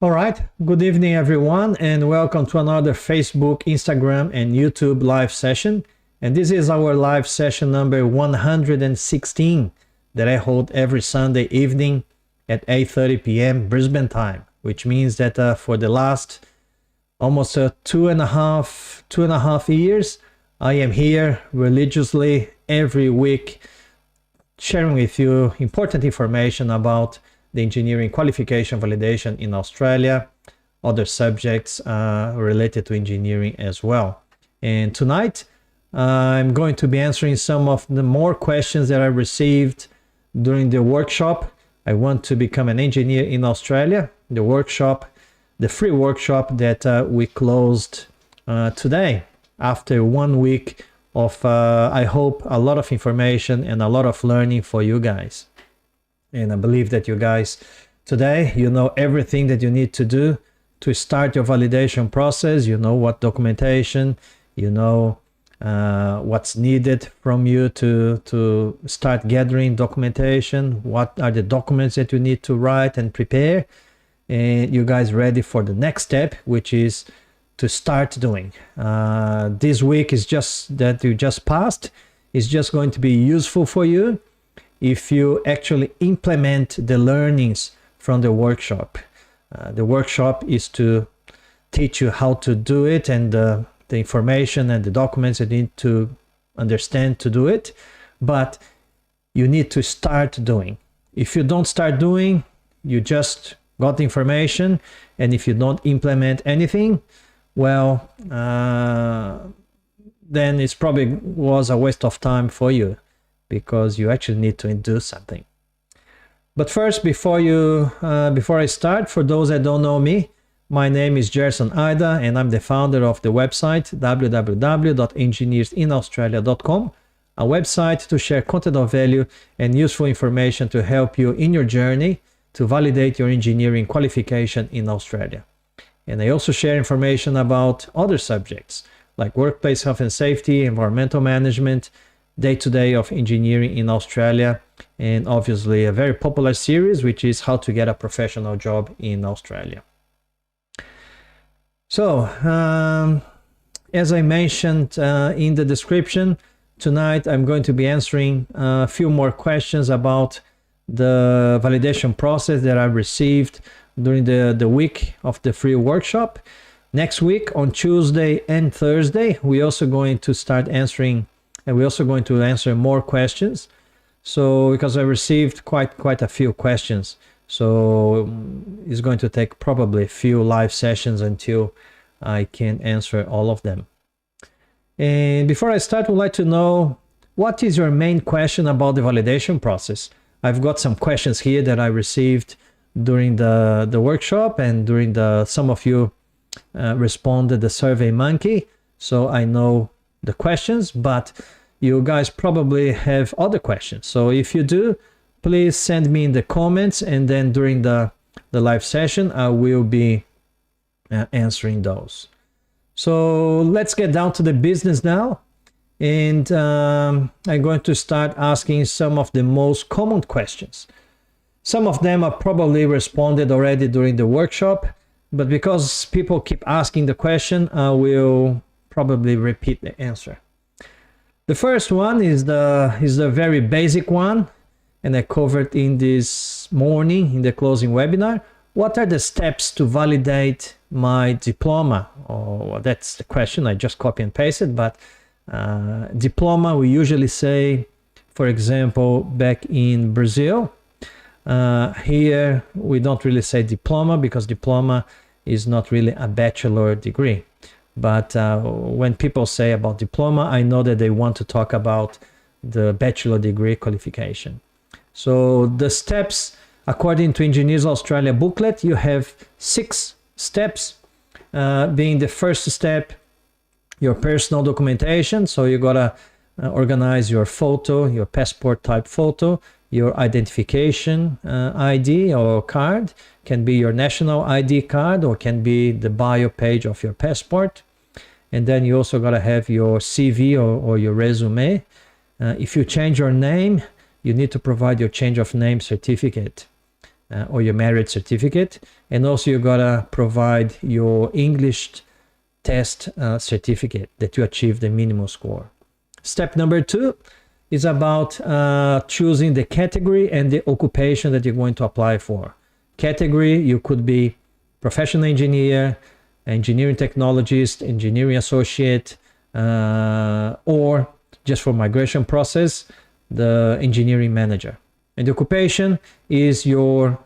All right, good evening everyone and welcome to another Facebook, Instagram and YouTube live session. And this is our live session number 116 that I hold every Sunday evening at 8:30 p.m. Brisbane time, which means that for the last almost two and a half years, I am here religiously every week sharing with you important information about the engineering qualification validation in Australia, other subjects related to engineering as well. And tonight, I'm going to be answering some of the more questions that I received during the workshop. I want to become an engineer in Australia, the workshop, the free workshop that we closed today after 1 week of, I hope, a lot of information and a lot of learning for you guys. And I believe that you guys today, you know everything that you need to do to start your validation process. You know what documentation, you know what's needed from you to start gathering documentation. What are the documents that you need to write and prepare? And you guys ready for the next step, which is to start doing. This week is just that you just passed. It's just going to be useful for you if you actually implement the learnings from the workshop. The workshop is to teach you how to do it and the information and the documents you need to understand to do it, but you need to start doing. If you don't start doing, you just got the information, and if you don't implement anything, well, then it's probably was a waste of time for you, because you actually need to do something. But first, before I start, for those that don't know me, my name is Gerson Ida, and I'm the founder of the website www.engineersinaustralia.com, a website to share content of value and useful information to help you in your journey to validate your engineering qualification in Australia. And I also share information about other subjects like workplace health and safety, environmental management, day-to-day of engineering in Australia, and obviously a very popular series, which is how to get a professional job in Australia. So, as I mentioned in the description, tonight I'm going to be answering a few more questions about the validation process that I received during the week of the free workshop. Next week on Tuesday and Thursday, we're also going to start answering, and we're also going to answer more questions. So because I received quite a few questions, so it's going to take probably a few live sessions until I can answer all of them. And before I start, I would like to know, what is your main question about the validation process? I've got some questions here that I received during the workshop, and during some of you responded the Survey Monkey, so I know the questions, but you guys probably have other questions. So if you do, please send me in the comments, and then during the live session I will be answering those. So let's get down to the business now, and I'm going to start asking some of the most common questions. Some of them are probably responded already during the workshop, but because people keep asking the question, I will probably repeat the answer. The first one is the very basic one, and I covered in this morning in the closing webinar. What are the steps to validate my diploma? Oh, that's the question. I just copy and pasted, but diploma, we usually say, for example, back in Brazil, here we don't really say diploma, because diploma is not really a bachelor degree. But when people say about diploma, I know that they want to talk about the bachelor degree qualification. So the steps, according to Engineers Australia booklet, you have 6 steps, being the first step, your personal documentation. So you gotta organize your photo, your passport type photo, your identification ID or card, can be your national ID card or can be the bio page of your passport. And then you also gotta have your CV or your resume. If you change your name, you need to provide your change of name certificate. or your merit certificate. And also you gotta provide your English test certificate that you achieved the minimum score. Step number 2 is about choosing the category and the occupation that you're going to apply for. Category, you could be professional engineer, engineering technologist, engineering associate, or just for migration process, the engineering manager. And the occupation is your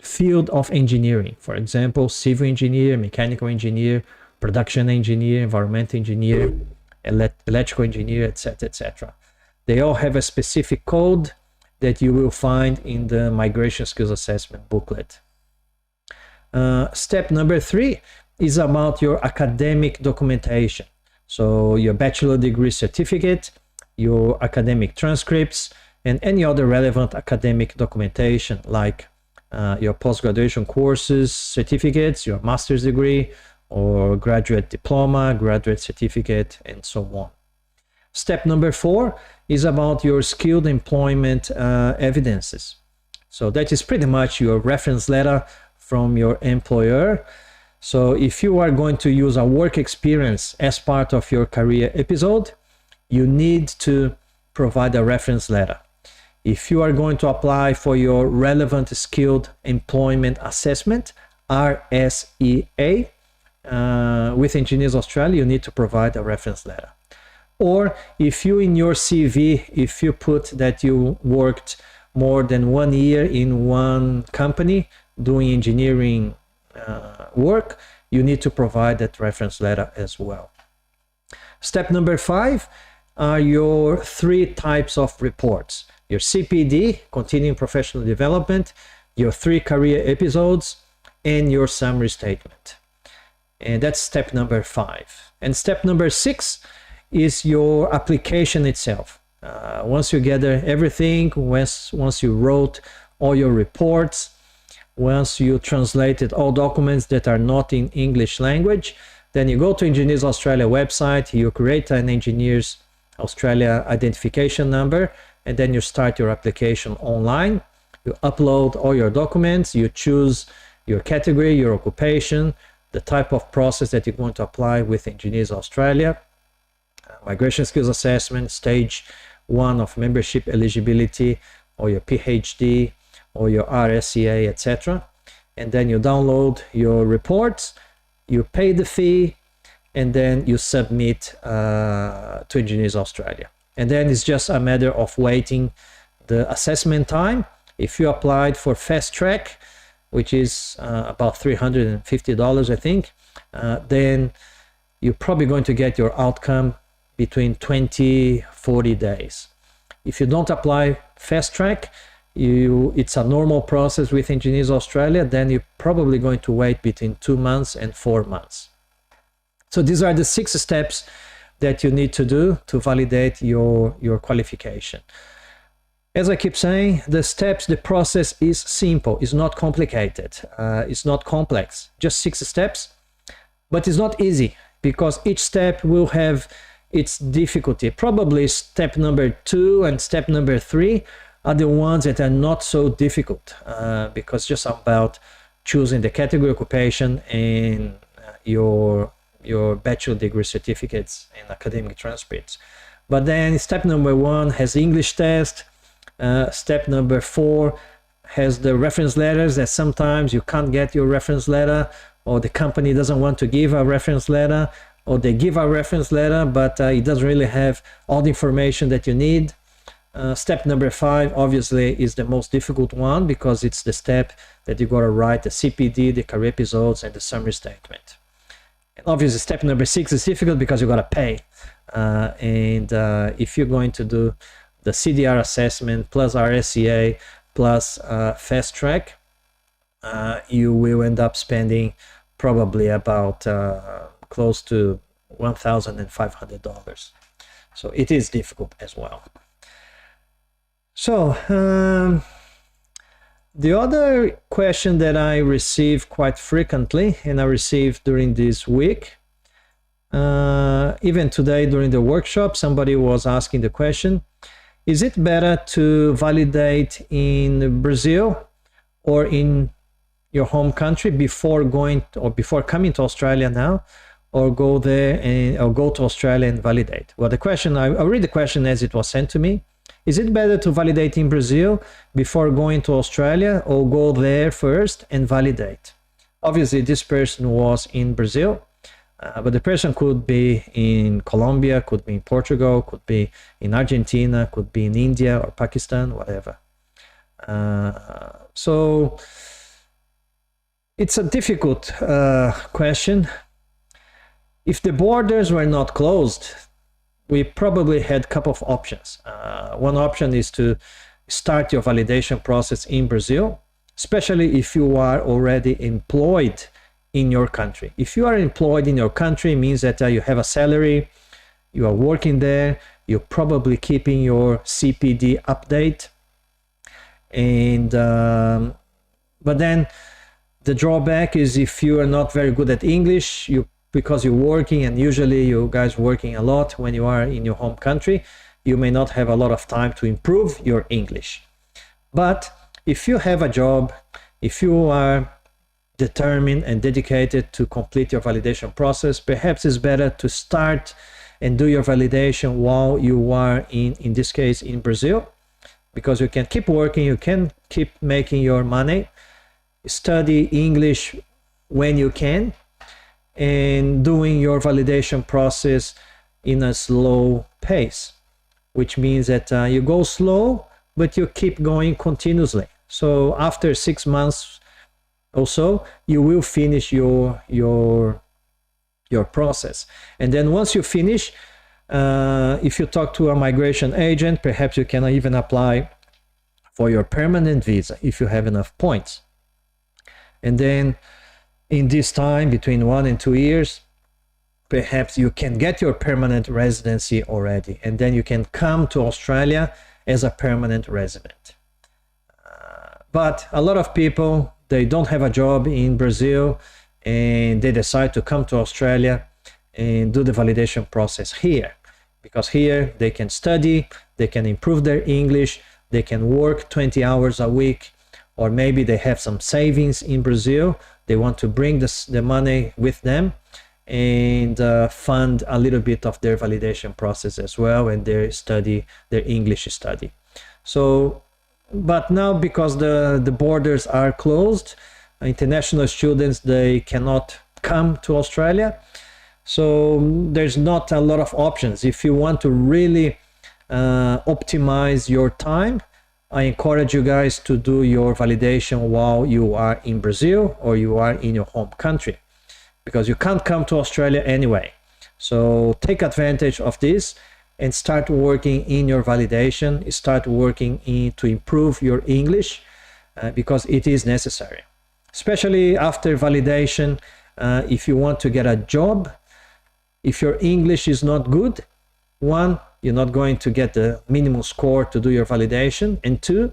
field of engineering. For example, civil engineer, mechanical engineer, production engineer, environmental engineer, electrical engineer, etc., etc. They all have a specific code that you will find in the migration skills assessment booklet. Step number 3 is about your academic documentation. So your bachelor degree certificate, your academic transcripts, and any other relevant academic documentation like your post-graduation courses, certificates, your master's degree, or graduate diploma, graduate certificate, and so on. Step number 4 is about your skilled employment evidences. So that is pretty much your reference letter from your employer. So if you are going to use a work experience as part of your career episode, you need to provide a reference letter. If you are going to apply for your relevant skilled employment assessment, RSEA, with Engineers Australia, you need to provide a reference letter. Or if you in your CV, if you put that you worked more than 1 year in one company doing engineering work, you need to provide that reference letter as well. Step number 5 are your 3 types of reports. Your CPD, continuing professional development, your 3 career episodes, and your summary statement. And that's step number 5. And step number 6 is your application itself. Once you gather everything, once you wrote all your reports, once you translated all documents that are not in English language, then you go to Engineers Australia website, you create an Engineers Australia identification number, and then you start your application online. You upload all your documents, you choose your category, your occupation, the type of process that you're going to apply with Engineers Australia, migration skills assessment, stage 1 of membership eligibility, or your PhD, or your RSEA, etc. And then you download your reports, you pay the fee, and then you submit to Engineers Australia. And then it's just a matter of waiting the assessment time. If you applied for fast track, which is about $350, I think, then you're probably going to get your outcome between 20-40 days. If you don't apply fast track, it's a normal process with Engineers Australia, then you're probably going to wait between 2 months and 4 months. So these are the 6 steps that you need to do to validate your qualification. As I keep saying, the process is simple, it's not complicated, it's not complex, just 6 steps, but it's not easy because each step will have its difficulty. Probably step number 2 and step number 3 are the ones that are not so difficult because just about choosing the category, occupation, and your bachelor degree certificates and academic transcripts. But then step number 1 has the English test. Step number 4 has the reference letters that sometimes you can't get your reference letter, or the company doesn't want to give a reference letter, or they give a reference letter but it doesn't really have all the information that you need. Step number 5 obviously is the most difficult one because it's the step that you got to write the CPD, the career episodes, and the summary statement. And obviously step number 6 is difficult because you got to pay. If you're going to do the CDR assessment plus RSEA plus fast track, you will end up spending probably about close to $1,500. So it is difficult as well. So the other question that I receive quite frequently, and I received during this week, even today during the workshop, somebody was asking the question, is it better to validate in Brazil or in your home country before going to, or before coming to Australia now, or go there and or go to Australia and validate? Well, the question, I'll read the question as it was sent to me. Is it better to validate in Brazil before going to Australia, or go there first and validate? Obviously, this person was in Brazil, but the person could be in Colombia, could be in Portugal, could be in Argentina, could be in India or Pakistan, whatever. So it's a difficult question. If the borders were not closed, we probably had a couple of options. One option is to start your validation process in Brazil, especially if you are already employed in your country. If you are employed in your country, it means that you have a salary, you are working there, you're probably keeping your CPD update. And but then the drawback is if you are not very good at English, because you're working, and usually you guys working a lot when you are in your home country, you may not have a lot of time to improve your English. But if you have a job, if you are determined and dedicated to complete your validation process, perhaps it's better to start and do your validation while you are in this case, in Brazil, because you can keep working, you can keep making your money, study English when you can, and doing your validation process in a slow pace, which means that you go slow, but you keep going continuously. So after 6 months or so, you will finish your process. And then once you finish, if you talk to a migration agent, perhaps you can even apply for your permanent visa if you have enough points. And then in this time, between 1 and 2 years, perhaps you can get your permanent residency already, and then you can come to Australia as a permanent resident. But a lot of people, they don't have a job in Brazil, and they decide to come to Australia and do the validation process here, because here they can study, they can improve their English, they can work 20 hours a week, or maybe they have some savings in Brazil. They want to bring the money with them and fund a little bit of their validation process as well, and their English study. So, but now because the borders are closed, international students, they cannot come to Australia. So there's not a lot of options. If you want to really optimize your time, I encourage you guys to do your validation while you are in Brazil or you are in your home country, because you can't come to Australia anyway. So take advantage of this and start working in your validation, start working to improve your English, because it is necessary. Especially after validation, if you want to get a job, if your English is not good, one, you're not going to get the minimum score to do your validation. And two,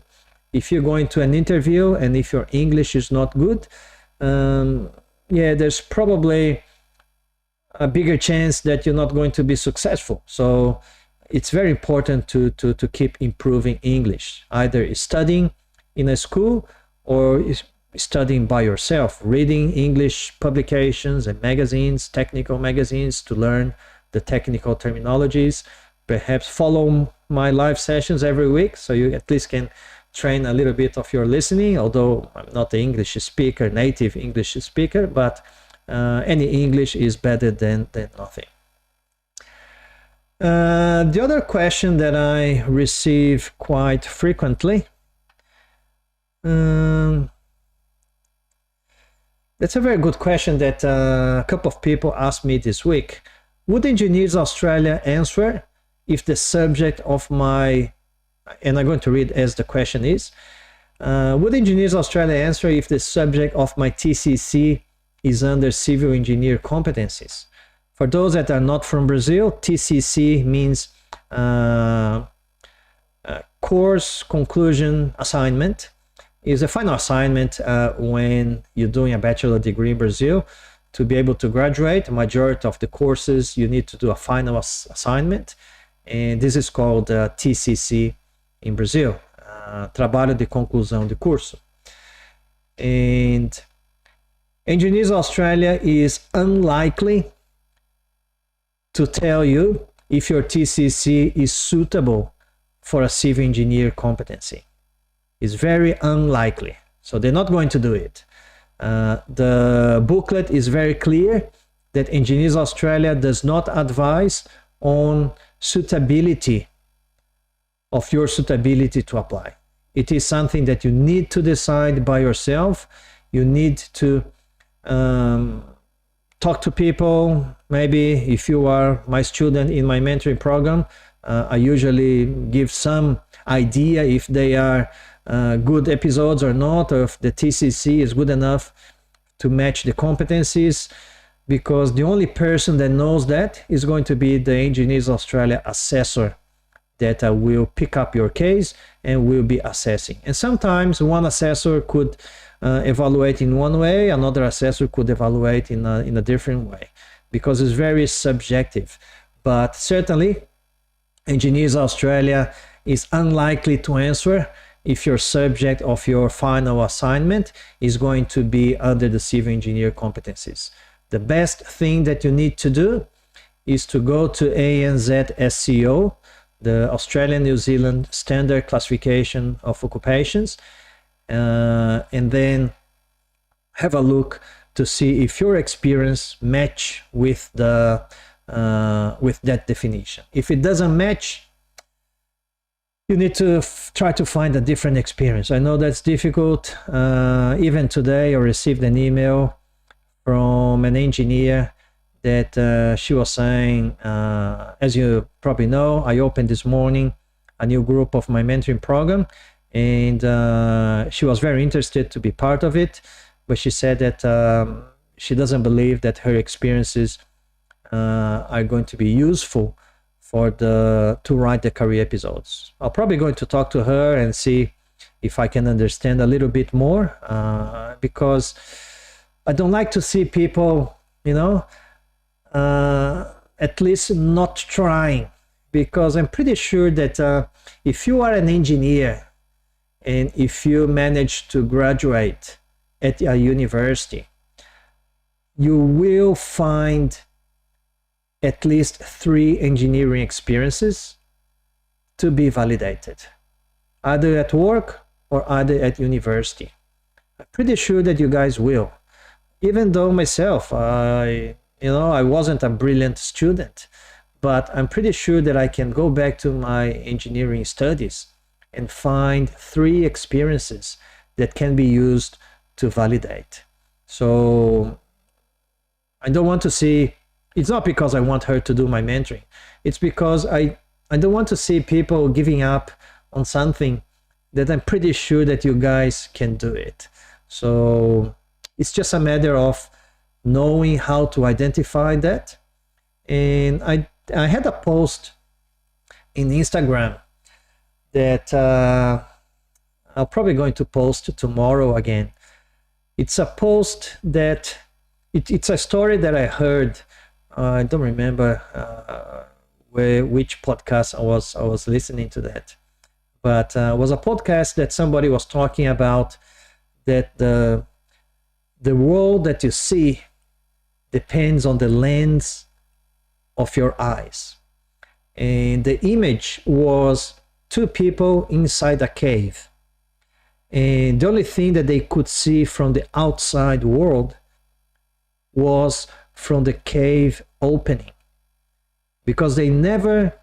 if you're going to an interview and if your English is not good, there's probably a bigger chance that you're not going to be successful. So it's very important to keep improving English, either studying in a school or studying by yourself, reading English publications and magazines, technical magazines, to learn the technical terminologies. Perhaps follow my live sessions every week, so you at least can train a little bit of your listening, although I'm not an English speaker, native English speaker, but any English is better than nothing. The other question that I receive quite frequently, that's a very good question that a couple of people asked me this week. Would Engineers Australia answer if the subject of my, and I'm going to read as the question is, would Engineers Australia answer if the subject of my TCC is under civil engineer competencies? For those that are not from Brazil, TCC means course conclusion assignment. Is a final assignment when you're doing a bachelor degree in Brazil. To be able to graduate, the majority of the courses, you need to do a final assignment. And this is called TCC in Brazil, Trabalho de Conclusão de Curso. And Engineers Australia is unlikely to tell you if your TCC is suitable for a civil engineer competency. It's very unlikely. So they're not going to do it. The booklet is very clear that Engineers Australia does not advise on suitability of your suitability to apply. It is something that you need to decide by yourself. You need to talk to people. Maybe if you are my student in my mentoring program, I usually give some idea if they are good episodes or not, or if the TCC is good enough to match the competencies, because the only person that knows that is going to be the Engineers Australia assessor that will pick up your case and will be assessing. And sometimes one assessor could evaluate in one way, another assessor could evaluate in a different way, because it's very subjective. But certainly, Engineers Australia is unlikely to answer if your subject of your final assignment is going to be under the civil engineer competencies. The best thing that you need to do is to go to ANZ-SCO, the Australian New Zealand Standard Classification of Occupations, and then have a look to see if your experience match with the with that definition. If it doesn't match, you need to try to find a different experience. I know that's difficult. Even today, I received an email from an engineer that she was saying, as you probably know, I opened this morning a new group of my mentoring program, and she was very interested to be part of it, but she said that she doesn't believe that her experiences are going to be useful for to write the career episodes. I'm probably going to talk to her and see if I can understand a little bit more, because I don't like to see people, you know, at least not trying, because I'm pretty sure that if you are an engineer and if you manage to graduate at a university, you will find at least 3 engineering experiences to be validated, either at work or either at university. I'm pretty sure that you guys will. Even though myself, I wasn't a brilliant student, but I'm pretty sure that I can go back to my engineering studies and find 3 experiences that can be used to validate. So I don't want to see, it's not because I want her to do my mentoring. It's because I don't want to see people giving up on something that I'm pretty sure that you guys can do it. So it's just a matter of knowing how to identify that. And I had a post in Instagram that I'm probably going to post tomorrow again. It's a post that it's a story that I heard. I don't remember which podcast I was listening to that, but it was a podcast that somebody was talking about that the world that you see depends on the lens of your eyes. And the image was 2 people inside a cave. And the only thing that they could see from the outside world was from the cave opening. Because they never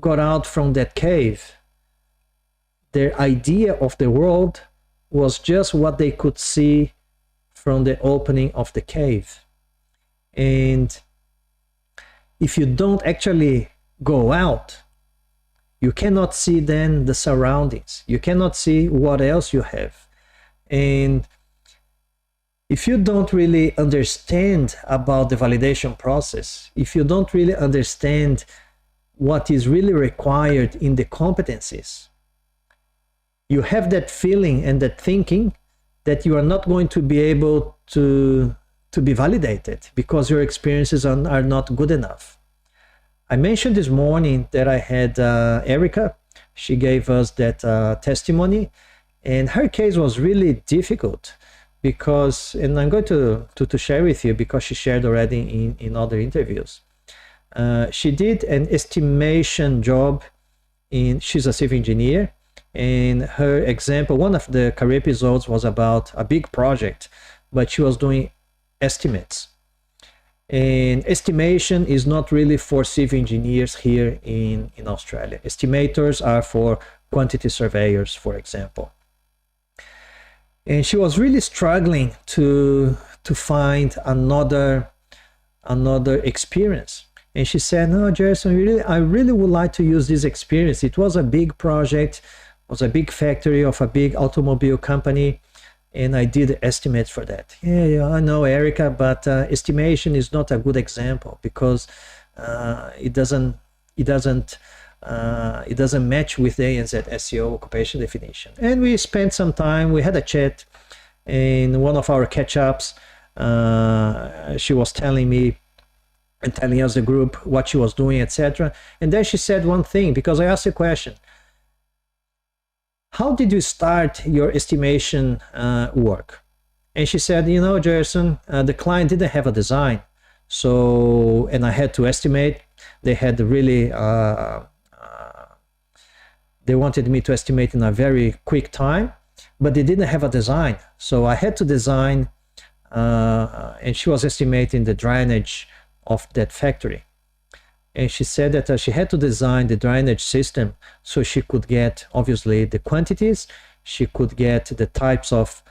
got out from that cave, their idea of the world was just what they could see from the opening of the cave. And if you don't actually go out, you cannot see then the surroundings. You cannot see what else you have. And if you don't really understand about the validation process, if you don't really understand what is really required in the competencies, you have that feeling and that thinking that you are not going to be able to be validated because your experiences are not good enough. I mentioned this morning that I had Erica. She gave us that testimony, and her case was really difficult because, and I'm going to share with you because she shared already in other interviews. She did an estimation job she's a civil engineer, and her example, one of the career episodes was about a big project, but she was doing estimates. And estimation is not really for civil engineers here in Australia. Estimators are for quantity surveyors, for example. And she was really struggling to find another experience. And she said, no, Gerson, I really would like to use this experience. It was a big project, was a big factory of a big automobile company, and I did estimates for that. Yeah, I know, Erica, but estimation is not a good example because it doesn't match with the ANZ SEO occupation definition. And we spent some time, we had a chat in one of our catch-ups. She was telling me and telling us, the group, what she was doing, etc. And then she said one thing, because I asked a question. How did you start your estimation work? And she said, you know, Gerson, the client didn't have a design. So, and I had to estimate. They had really, they wanted me to estimate in a very quick time, but they didn't have a design. So I had to design, and she was estimating the drainage of that factory. And she said that she had to design the drainage system so she could get, obviously, the quantities. She could get the types of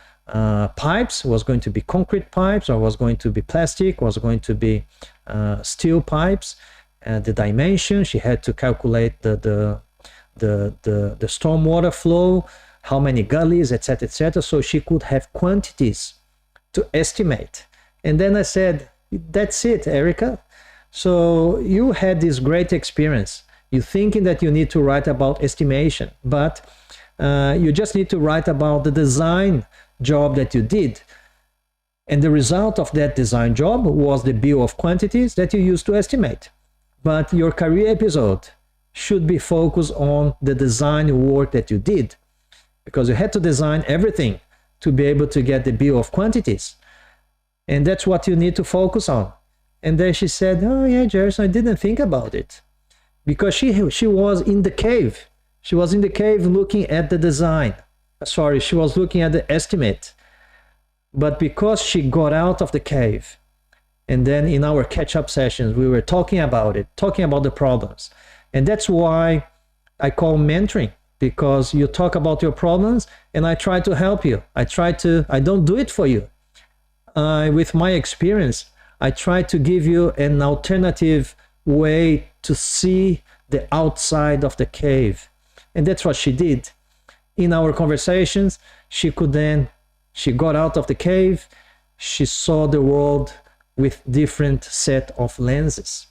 pipes. Was going to be concrete pipes, or was going to be plastic, was going to be steel pipes. The dimension, she had to calculate the stormwater flow, how many gullies, etc., etc. So she could have quantities to estimate. And then I said, that's it, Erica. So you had this great experience. You're thinking that you need to write about estimation, but you just need to write about the design job that you did. And the result of that design job was the bill of quantities that you used to estimate. But your career episode should be focused on the design work that you did, because you had to design everything to be able to get the bill of quantities. And that's what you need to focus on. And then she said, oh yeah, Gerson, I didn't think about it. Because she was in the cave. She was in the cave looking at the design. Sorry, she was looking at the estimate. But because she got out of the cave, and then in our catch-up sessions, we were talking about it, talking about the problems. And that's why I call mentoring, because you talk about your problems and I try to help you. I don't do it for you. With my experience, I try to give you an alternative way to see the outside of the cave. And that's what she did. In our conversations, she got out of the cave, she saw the world with different set of lenses.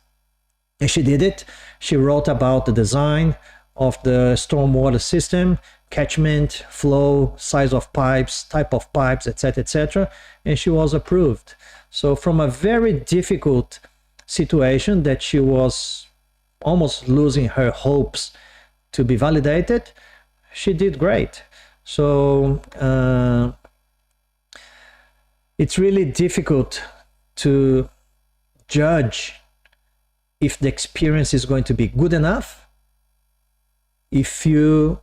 And she did it. She wrote about the design of the stormwater system, catchment, flow, size of pipes, type of pipes, etc., etc., and she was approved. So from a very difficult situation that she was almost losing her hopes to be validated, she did great. So it's really difficult to judge if the experience is going to be good enough if you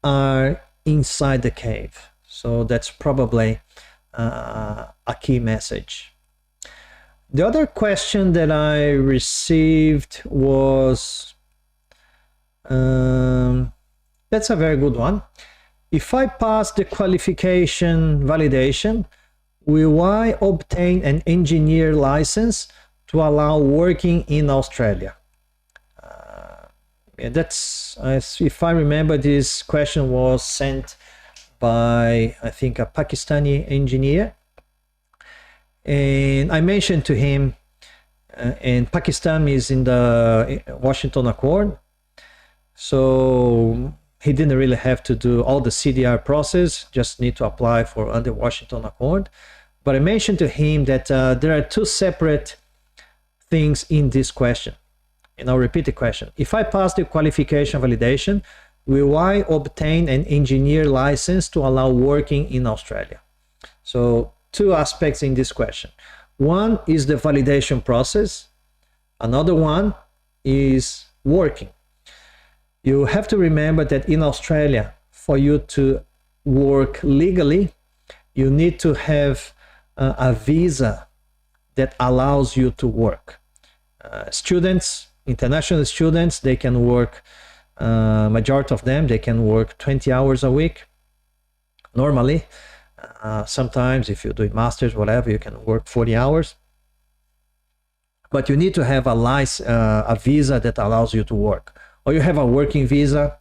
are inside the cave. So that's probably a key message. The other question that I received was, that's a very good one. If I pass the qualification validation, will I obtain an engineer license to allow working in Australia? Yeah, that's, if I remember, this question was sent by, I think, a Pakistani engineer. And I mentioned to him, and Pakistan is in the Washington Accord, so he didn't really have to do all the CDR process, just need to apply for under Washington Accord. But I mentioned to him that there are two separate things in this question. And I'll repeat the question. If I pass the qualification validation, will I obtain an engineer license to allow working in Australia? So two aspects in this question. One is the validation process. Another one is working. You have to remember that in Australia, for you to work legally, you need to have a visa that allows you to work. Students, international students, they can work, majority of them, they can work 20 hours a week normally. Sometimes if you're doing masters, whatever, you can work 40 hours. But you need to have a visa that allows you to work. Or you have a working visa,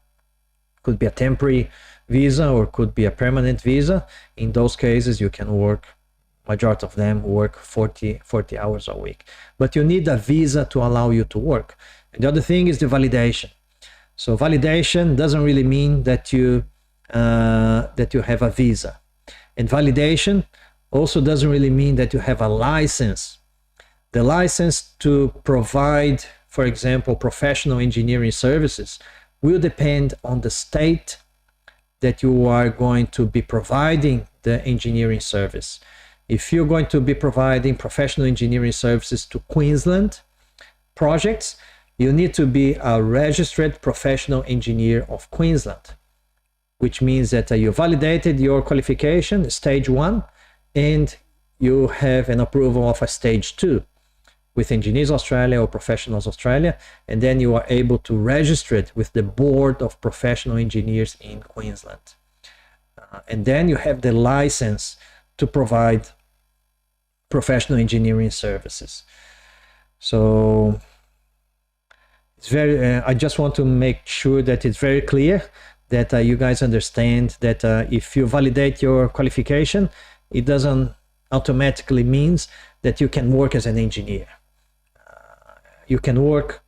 could be a temporary visa or could be a permanent visa. In those cases, you can work, majority of them work 40 hours a week. But you need a visa to allow you to work. And the other thing is the validation. So validation doesn't really mean that you have a visa. And validation also doesn't really mean that you have a license. The license to provide, for example, professional engineering services will depend on the state that you are going to be providing the engineering service. If you're going to be providing professional engineering services to Queensland projects, you need to be a registered professional engineer of Queensland, which means that you validated your qualification, stage 1, and you have an approval of a stage 2 with Engineers Australia or Professionals Australia, and then you are able to register it with the Board of Professional Engineers in Queensland. And then you have the license to provide professional engineering services. So it's very, I just want to make sure that it's very clear that you guys understand that if you validate your qualification, it doesn't automatically means that you can work as an engineer. You can work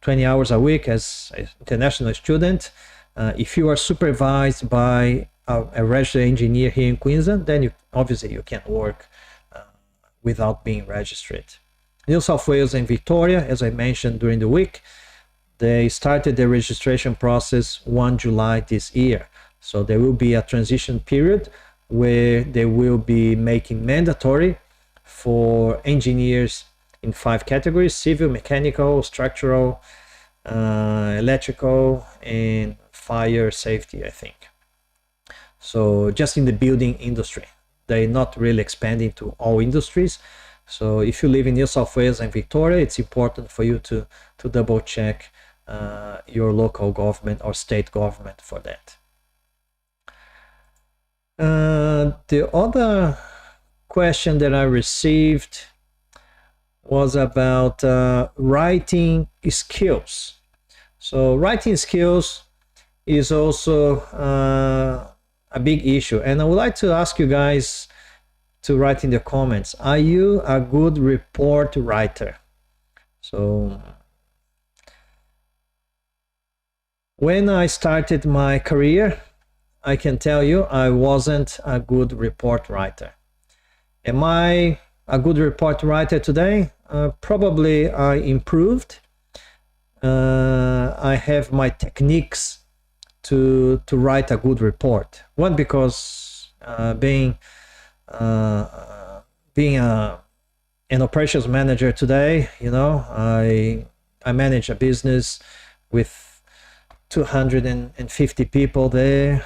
20 hours a week as an international student. If you are supervised by a registered engineer here in Queensland, then obviously you can work without being registered. New South Wales and Victoria, as I mentioned during the week, they started the registration process 1 July this year. So there will be a transition period where they will be making mandatory for engineers in 5 categories: civil, mechanical, structural, electrical, and fire safety, I think. So just in the building industry, they're not really expanding to all industries. So if you live in New South Wales and Victoria, it's important for you to double check your local government or state government for that. The other question that I received was about writing skills. So writing skills is also a big issue, and I would like to ask you guys to write in the comments, are you a good report writer? So when I started my career, I can tell you I wasn't a good report writer. Am I a good report writer today? Probably I improved. I have my techniques to write a good report. One, because being an operations manager today, you know, I manage a business with 250 people there,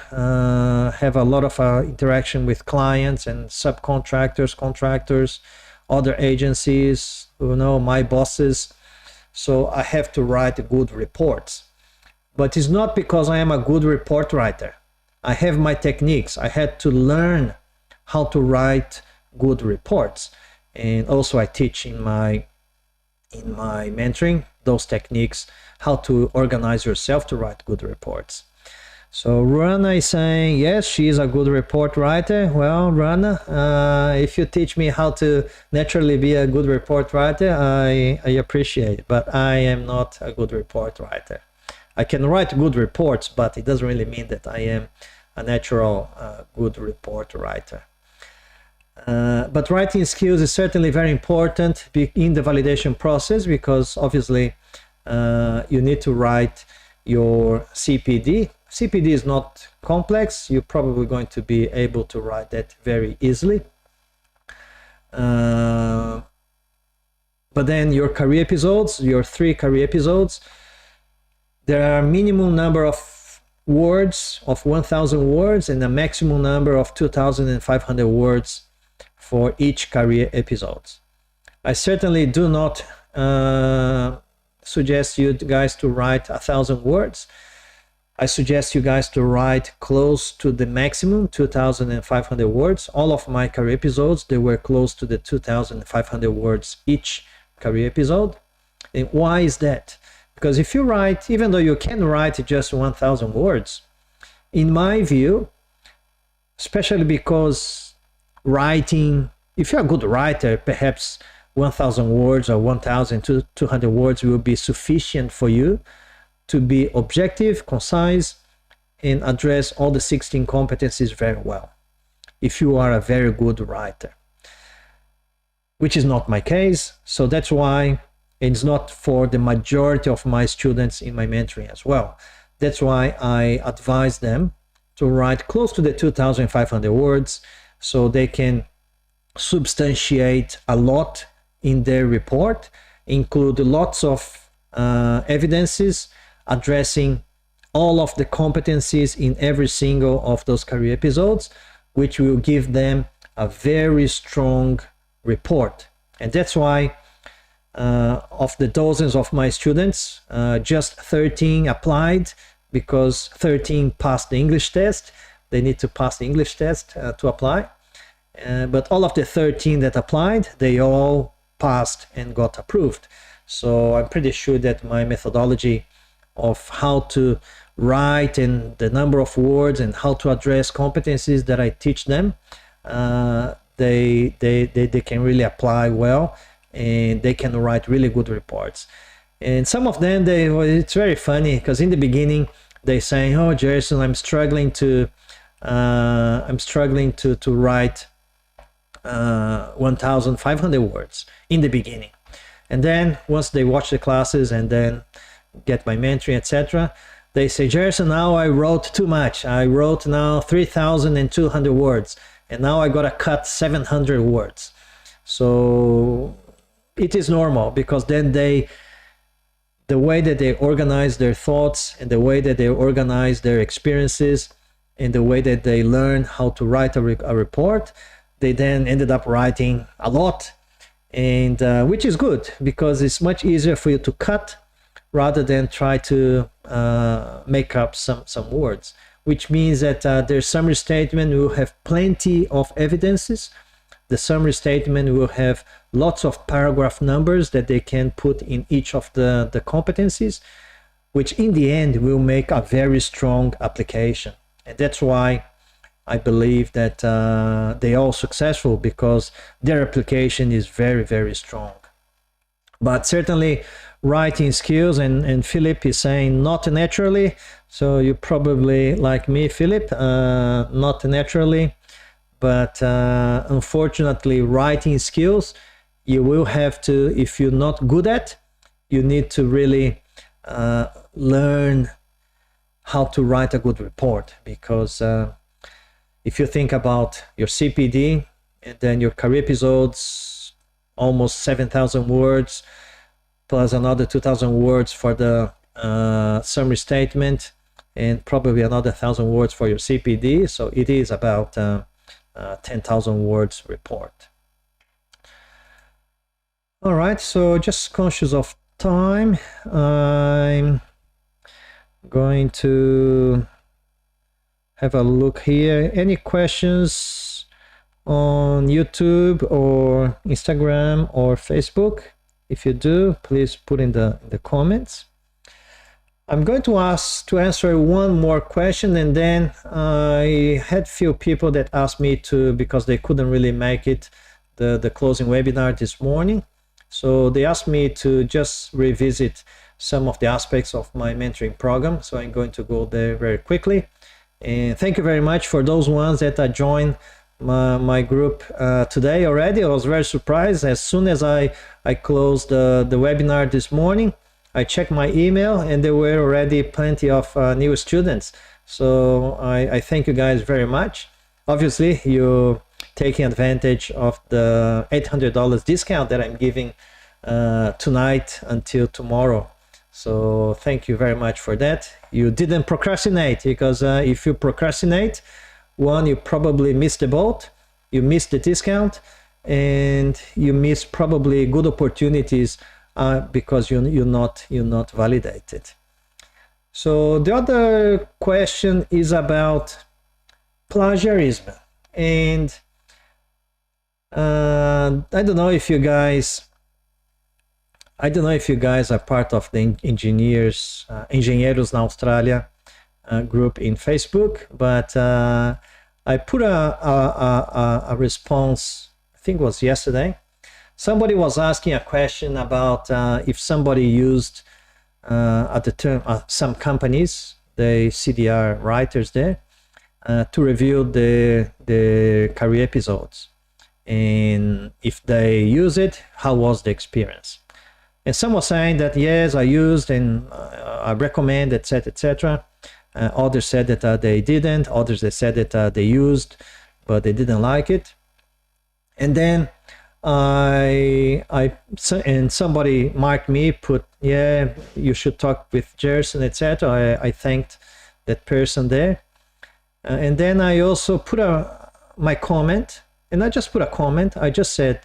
have a lot of interaction with clients and subcontractors, contractors, other agencies, you know, my bosses. So I have to write good reports. But it's not because I am a good report writer. I have my techniques. I had to learn how to write good reports. And also I teach in my mentoring those techniques, how to organize yourself to write good reports. So Rana is saying, yes, she is a good report writer. Well, Rana, if you teach me how to naturally be a good report writer, I appreciate it, but I am not a good report writer. I can write good reports, but it doesn't really mean that I am a natural good report writer. But writing skills is certainly very important in the validation process, because obviously you need to write your CPD. CPD is not complex. You're probably going to be able to write that very easily. But then your career episodes, your 3 career episodes, there are a minimum number of words of 1,000 words and a maximum number of 2,500 words for each career episode. I certainly do not suggest you guys to write 1,000 words. I suggest you guys to write close to the maximum, 2,500 words. All of my career episodes, they were close to the 2,500 words each career episode. And why is that? Because if you write, even though you can write just 1,000 words, in my view, especially because writing, if you're a good writer, perhaps 1,000 words or 1,200 words will be sufficient for you to be objective, concise, and address all the 16 competencies very well, if you are a very good writer, which is not my case. So that's why it's not for the majority of my students in my mentoring as well. That's why I advise them to write close to the 2,500 words so they can substantiate a lot in their report, include lots of evidences addressing all of the competencies in every single of those career episodes, which will give them a very strong report. And that's why of the dozens of my students, just 13 applied, because 13 passed the English test. They need to pass the English test to apply. But all of the 13 that applied, they all passed and got approved. So I'm pretty sure that my methodology of how to write and the number of words and how to address competencies that I teach them, they can really apply well, and they can write really good reports. And some of them, it's very funny, because in the beginning they say, "Oh, Jason, I'm struggling to write 1,500 words in the beginning." And then once they watch the classes and then get my mentoring, etc., they say, "Jason, now I wrote too much. I wrote now 3,200 words, and now I gotta cut 700 words." So it is normal, because then the way that they organize their thoughts and the way that they organize their experiences and the way that they learn how to write a report, they then ended up writing a lot, and which is good, because it's much easier for you to cut rather than try to make up some words, which means that their summary statement will have plenty of evidences. The summary statement will have lots of paragraph numbers that they can put in each of the competencies, which in the end will make a very strong application. And that's why I believe that they are all successful, because their application is very, very strong. But certainly writing skills, and Philip is saying not naturally, so you probably like me, Philip, not naturally. But unfortunately, writing skills, you will have to, if you're not good at, you need to really learn how to write a good report. Because if you think about your CPD and then your career episodes, almost 7,000 words, plus another 2,000 words for the summary statement, and probably another 1,000 words for your CPD. So it is about 10,000 words report. All right, so just conscious of time, I'm going to have a look here. Any questions on YouTube or Instagram or Facebook? If you do, please put in the comments. I'm going to answer one more question, and then I had few people that asked me to, because they couldn't really make it the closing webinar this morning. So they asked me to just revisit some of the aspects of my mentoring program. So I'm going to go there very quickly. And thank you very much for those ones that joined my group today already. I was very surprised. As soon as I closed the webinar this morning, I checked my email and there were already plenty of new students. So I thank you guys very much. Obviously, you taking advantage of the $800 discount that I'm giving tonight until tomorrow. So thank you very much for that. You didn't procrastinate, because if you procrastinate, one, you probably missed the boat, you missed the discount, and you miss probably good opportunities because you're not validated. So the other question is about plagiarism, and I don't know if you guys are part of the Engenheiros na Austrália group in Facebook, but I put a response, I think it was yesterday. Somebody was asking a question about if somebody used at the term some companies, the CDR writers there, to review the career episodes, and if they use it, how was the experience? And some were saying that yes, I used and I recommend, etc., etc. Others said that they didn't. Others they said that they used, but they didn't like it. And then and somebody marked me, put, yeah, you should talk with Gerson, etc. I thanked that person there. And then I also put my comment, and I just put a comment. I just said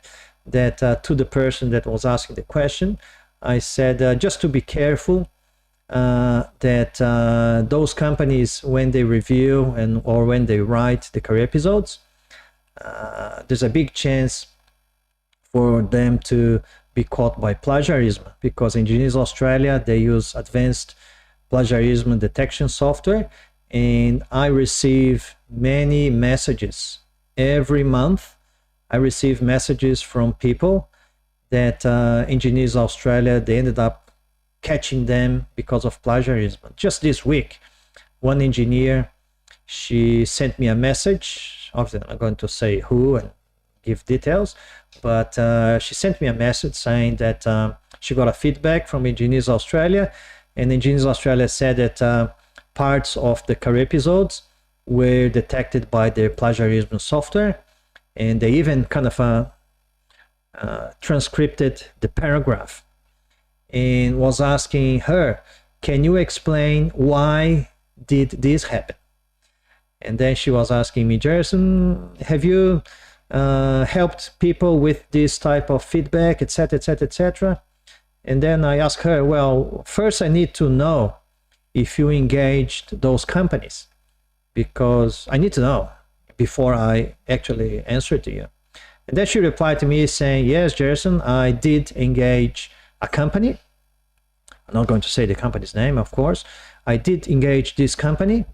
that to the person that was asking the question, I said just to be careful that those companies, when they review or when they write the career episodes, there's a big chance for them to be caught by plagiarism, because Engineers Australia, they use advanced plagiarism detection software, and I receive many messages every month. I receive messages from people that Engineers Australia, they ended up catching them because of plagiarism. Just this week, one engineer, she sent me a message. Obviously, I'm not going to say who and give details, but she sent me a message saying that she got a feedback from Engineers Australia, and Engineers Australia said that parts of the career episodes were detected by their plagiarism software, and they even kind of transcripted the paragraph and was asking her, can you explain why did this happen? And then she was asking me, Gerson, have you helped people with this type of feedback, etc., etc., etc.? And then I asked her, well, first I need to know if you engaged those companies, because I need to know before I actually answer to you. And then she replied to me saying, yes, Gerson, I did engage a company. I'm not going to say the company's name, of course. I did engage this company,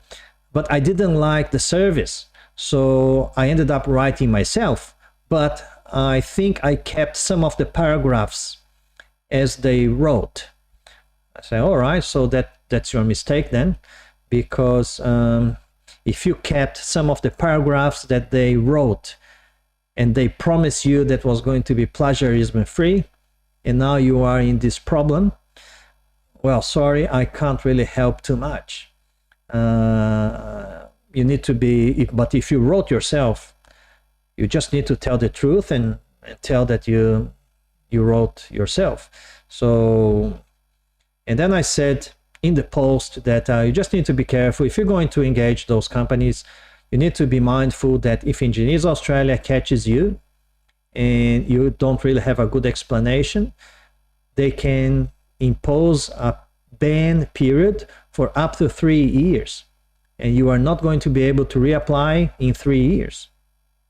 but I didn't like the service. So I ended up writing myself, but I think I kept some of the paragraphs as they wrote. I say, all right, so that's your mistake then, because if you kept some of the paragraphs that they wrote and they promised you that was going to be plagiarism free, and now you are in this problem, well, sorry, I can't really help too much. You need to be, but if you wrote yourself, you just need to tell the truth and tell that you wrote yourself. So, and then I said in the post that you just need to be careful. If you're going to engage those companies, you need to be mindful that if Engineers Australia catches you and you don't really have a good explanation, they can impose a ban period for up to 3 years, and you are not going to be able to reapply in 3 years.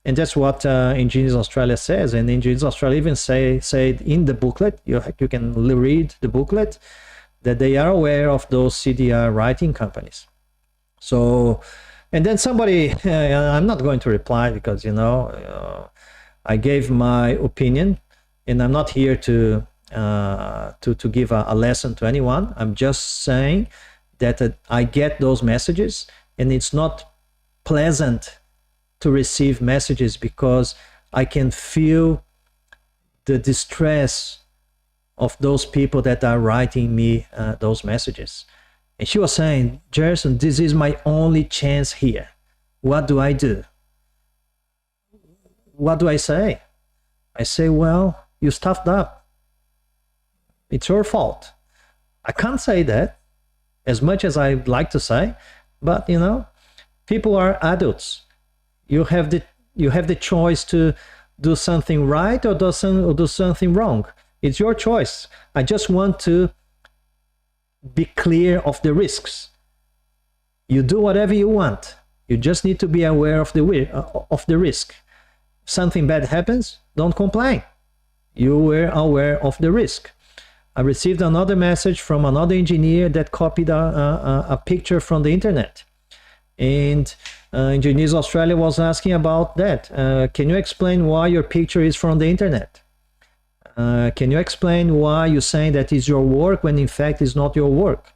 And that's what Engineers Australia says. And Engineers Australia even said in the booklet, you can read the booklet, that they are aware of those CDR writing companies. So, and then somebody, I'm not going to reply because, I gave my opinion, and I'm not here to give a lesson to anyone. I'm just saying that I get those messages, and it's not pleasant to receive messages because I can feel the distress of those people that are writing me those messages. And she was saying, Gerson, this is my only chance here. What do I do? what do I say? I say, well, you stuffed up. It's your fault. I can't say that as much as I'd like to say, but you know, people are adults. You have the choice to do something right or do something wrong. It's your choice. I just want to be clear of the risks. You do whatever you want. You just need to be aware of the risk. Something bad happens, don't complain. You were aware of the risk. I received another message from another engineer that copied a picture from the internet. And Engineers Australia was asking about that. Can you explain why your picture is from the internet? Can you explain why you're saying that is your work when in fact it's not your work?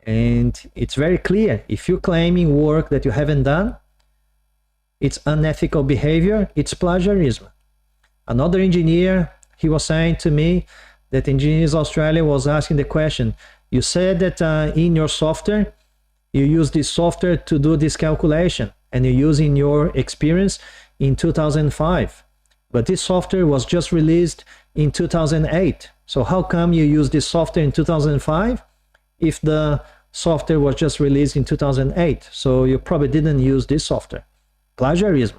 And it's very clear. If you're claiming work that you haven't done, it's unethical behavior, it's plagiarism. Another engineer, he was saying to me that Engineers Australia was asking the question, you said that in your software, you use this software to do this calculation and you're using your experience in 2005. But this software was just released in 2008. So how come you use this software in 2005 if the software was just released in 2008? So you probably didn't use this software. Plagiarism.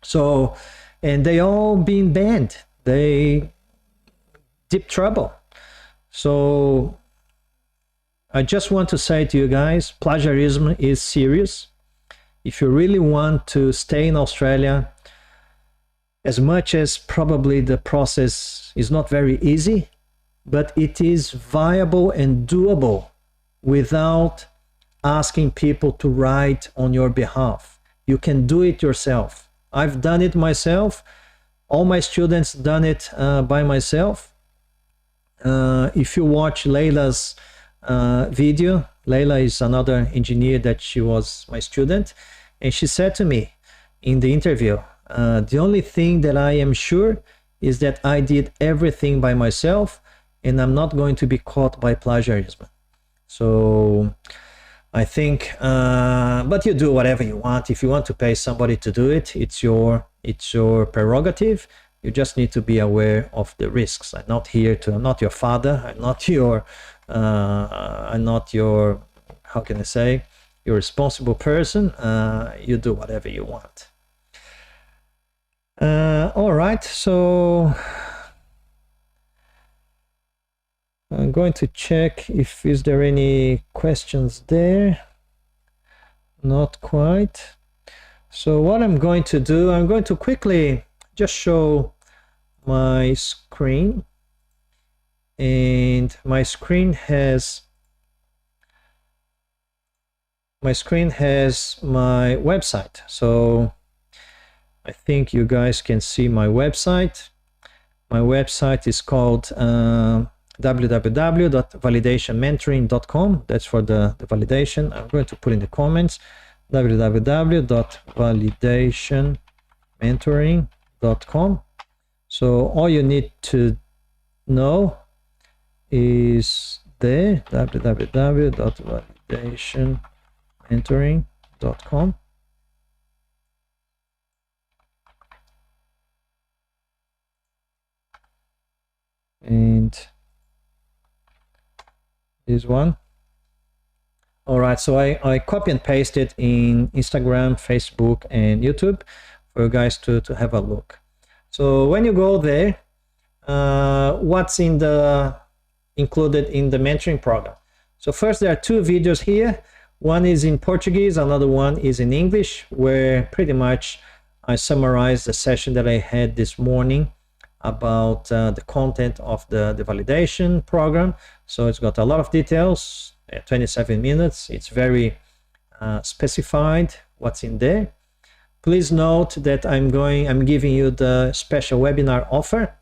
So, and they all been banned. They deep trouble. So I just want to say to you guys, plagiarism is serious. If you really want to stay in Australia, as much as probably the process is not very easy, but it is viable and doable without asking people to write on your behalf. You can do it yourself. I've done it myself. All my students done it by myself. If you watch Leila's video, Leila is another engineer that she was my student, and she said to me in the interview, the only thing that I am sure is that I did everything by myself and I'm not going to be caught by plagiarism. So I think, but you do whatever you want. If you want to pay somebody to do it, it's your prerogative. You just need to be aware of the risks. I'm not here to, I'm not your father. I'm not your, how can I say, your responsible person. You do whatever you want. All right, so I'm going to check if is there any questions there. Not quite. So what I'm going to do, I'm going to quickly just show my screen, and my screen has my website. So I think you guys can see my website. My website is called www.validationmentoring.com. That's for the validation. I'm going to put in the comments www.validationmentoring.com. So all you need to know is there, www.validationmentoring.com. And this one. All right, so I copy and paste it in Instagram, Facebook, and YouTube for you guys to have a look. So when you go there, what's included in the mentoring program? So first, there are two videos here. One is in Portuguese, another one is in English, where pretty much I summarize the session that I had this morning about the content of the validation program. So it's got a lot of details, 27 minutes. It's very specified what's in there. Please note that I'm giving you the special webinar offer.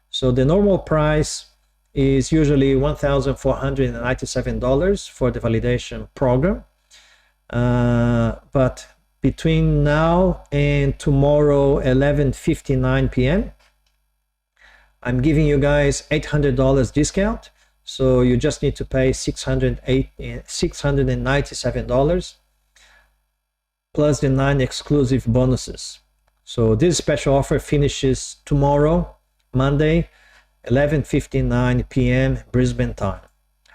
So the normal price is usually $1,497 for the validation program. But between now and tomorrow, 11:59 p.m., I'm giving you guys $800 discount. So you just need to pay $697 plus the 9 exclusive bonuses. So this special offer finishes tomorrow, Monday, 11:59 p.m. Brisbane time.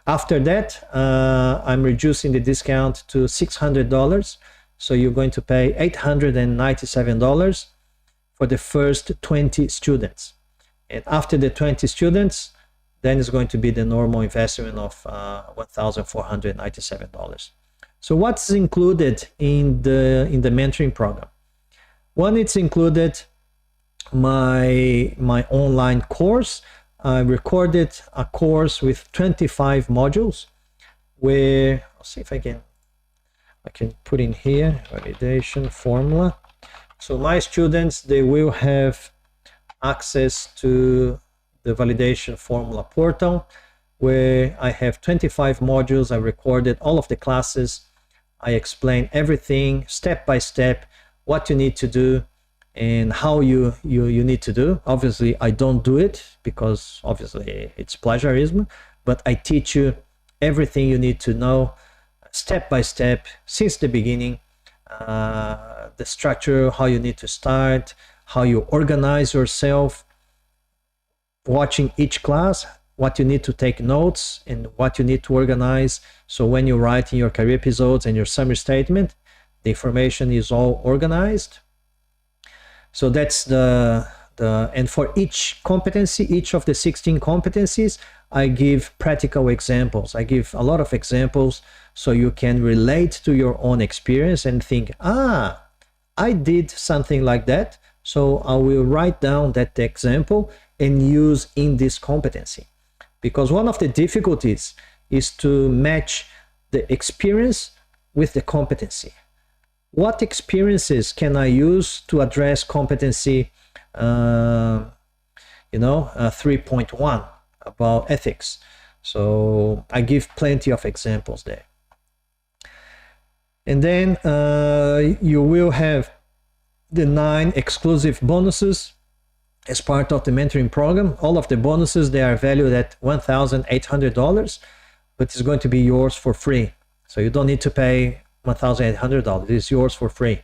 After that, I'm reducing the discount to $600. So you're going to pay $897 for the first 20 students. And after the 20 students, then it's going to be the normal investment of $1,497. So what's included in the mentoring program? One, it's included my online course. I recorded a course with 25 modules where, I'll see if I can put in here, validation formula. So my students, they will have access to the validation formula portal where I have 25 modules. I recorded all of the classes. I explain everything step by step, what you need to do and how you need to do. Obviously, I don't do it because obviously it's plagiarism, but I teach you everything you need to know step by step since the beginning, the structure, how you need to start, how you organize yourself, watching each class, what you need to take notes and what you need to organize. So when you write in your career episodes and your summary statement, the information is all organized. So that's and for each competency, each of the 16 competencies, I give practical examples. I give a lot of examples so you can relate to your own experience and think, I did something like that. So I will write down that example and use in this competency. Because one of the difficulties is to match the experience with the competency. What experiences can I use to address competency 3.1 about ethics? So I give plenty of examples there. And then you will have the 9 exclusive bonuses as part of the mentoring program. All of the bonuses, they are valued at $1,800, but it's going to be yours for free. So you don't need to pay $1,800. It's yours for free.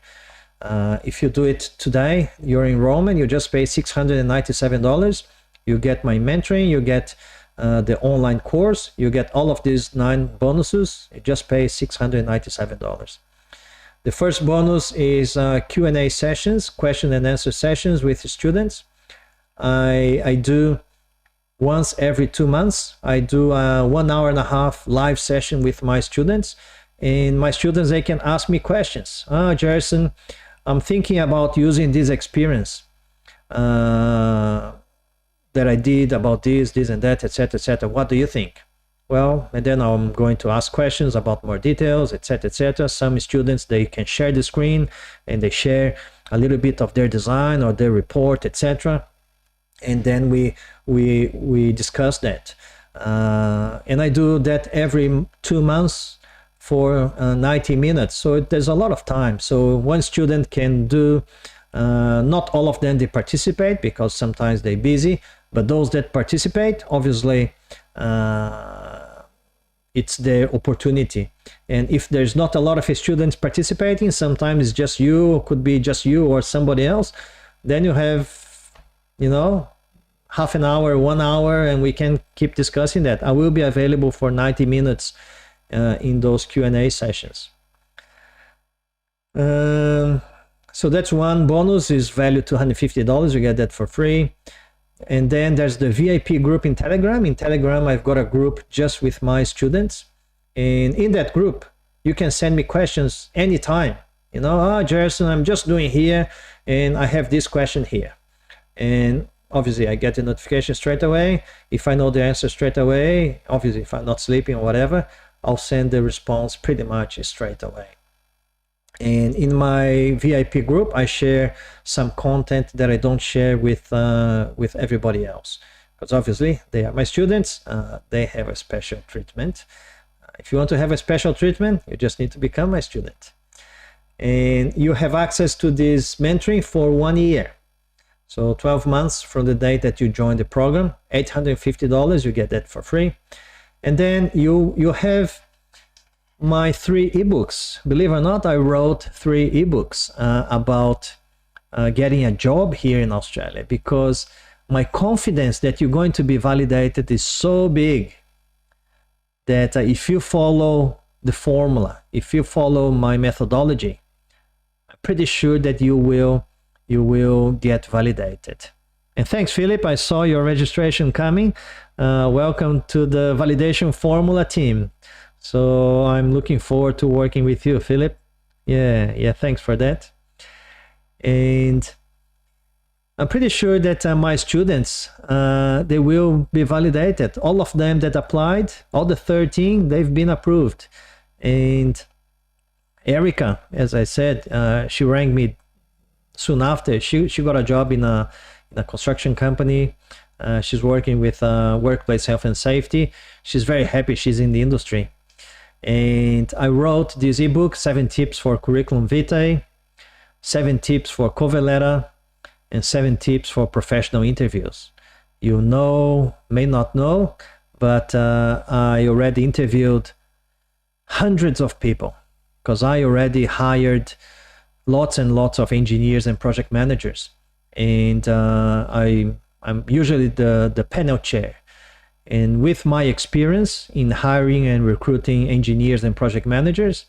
If you do it today, your enrollment, you just pay $697. You get my mentoring, you get the online course, you get all of these 9 bonuses. You just pay $697. The first bonus is Q&A sessions, question and answer sessions with students. I do once every 2 months. I do a 1.5 hour live session with my students. And my students, they can ask me questions. Jerson, I'm thinking about using this experience that I did about this and that, etc., etc. What do you think? Well, and then I'm going to ask questions about more details, etc., etc. Some students, they can share the screen and they share a little bit of their design or their report, etc. And then we discuss that. And I do that every 2 months for 90 minutes. So there's a lot of time. So one student can do, not all of them, they participate because sometimes they're busy, but those that participate, obviously, it's their opportunity. And if there's not a lot of students participating, sometimes it's just you, could be just you or somebody else, then you have, half an hour, 1 hour, and we can keep discussing that. I will be available for 90 minutes in those Q&A sessions. So that's one bonus, is valued $250. You get that for free. And then there's the VIP group in Telegram. In Telegram, I've got a group just with my students. And in that group, you can send me questions anytime. Jerson, I'm just doing here, and I have this question here. And obviously, I get the notification straight away. If I know the answer straight away, obviously, if I'm not sleeping or whatever, I'll send the response pretty much straight away. And in my VIP group, I share some content that I don't share with everybody else, because obviously they are my students. They have a special treatment. If you want to have a special treatment, you just need to become my student. And you have access to this mentoring for 1 year. So 12 months from the date that you join the program, $850, you get that for free. And then you have my 3 ebooks. Believe it or not, I wrote 3 ebooks about getting a job here in Australia, because my confidence that you're going to be validated is so big that if you follow the formula, if you follow my methodology, I'm pretty sure that you will get validated. And thanks, Philip. I saw your registration coming. Welcome to the validation formula team. So I'm looking forward to working with you, Philip. Yeah, thanks for that. And I'm pretty sure that my students, they will be validated. All of them that applied, all the 13, they've been approved. And Erica, as I said, she rang me soon after. She got a job in a construction company. She's working with workplace health and safety. She's very happy she's in the industry. And I wrote this ebook, 7 tips for curriculum vitae, 7 tips for cover letter, and 7 tips for professional interviews. You may not know, but I already interviewed hundreds of people, because I already hired lots and lots of engineers and project managers. And I'm usually the panel chair. And with my experience in hiring and recruiting engineers and project managers,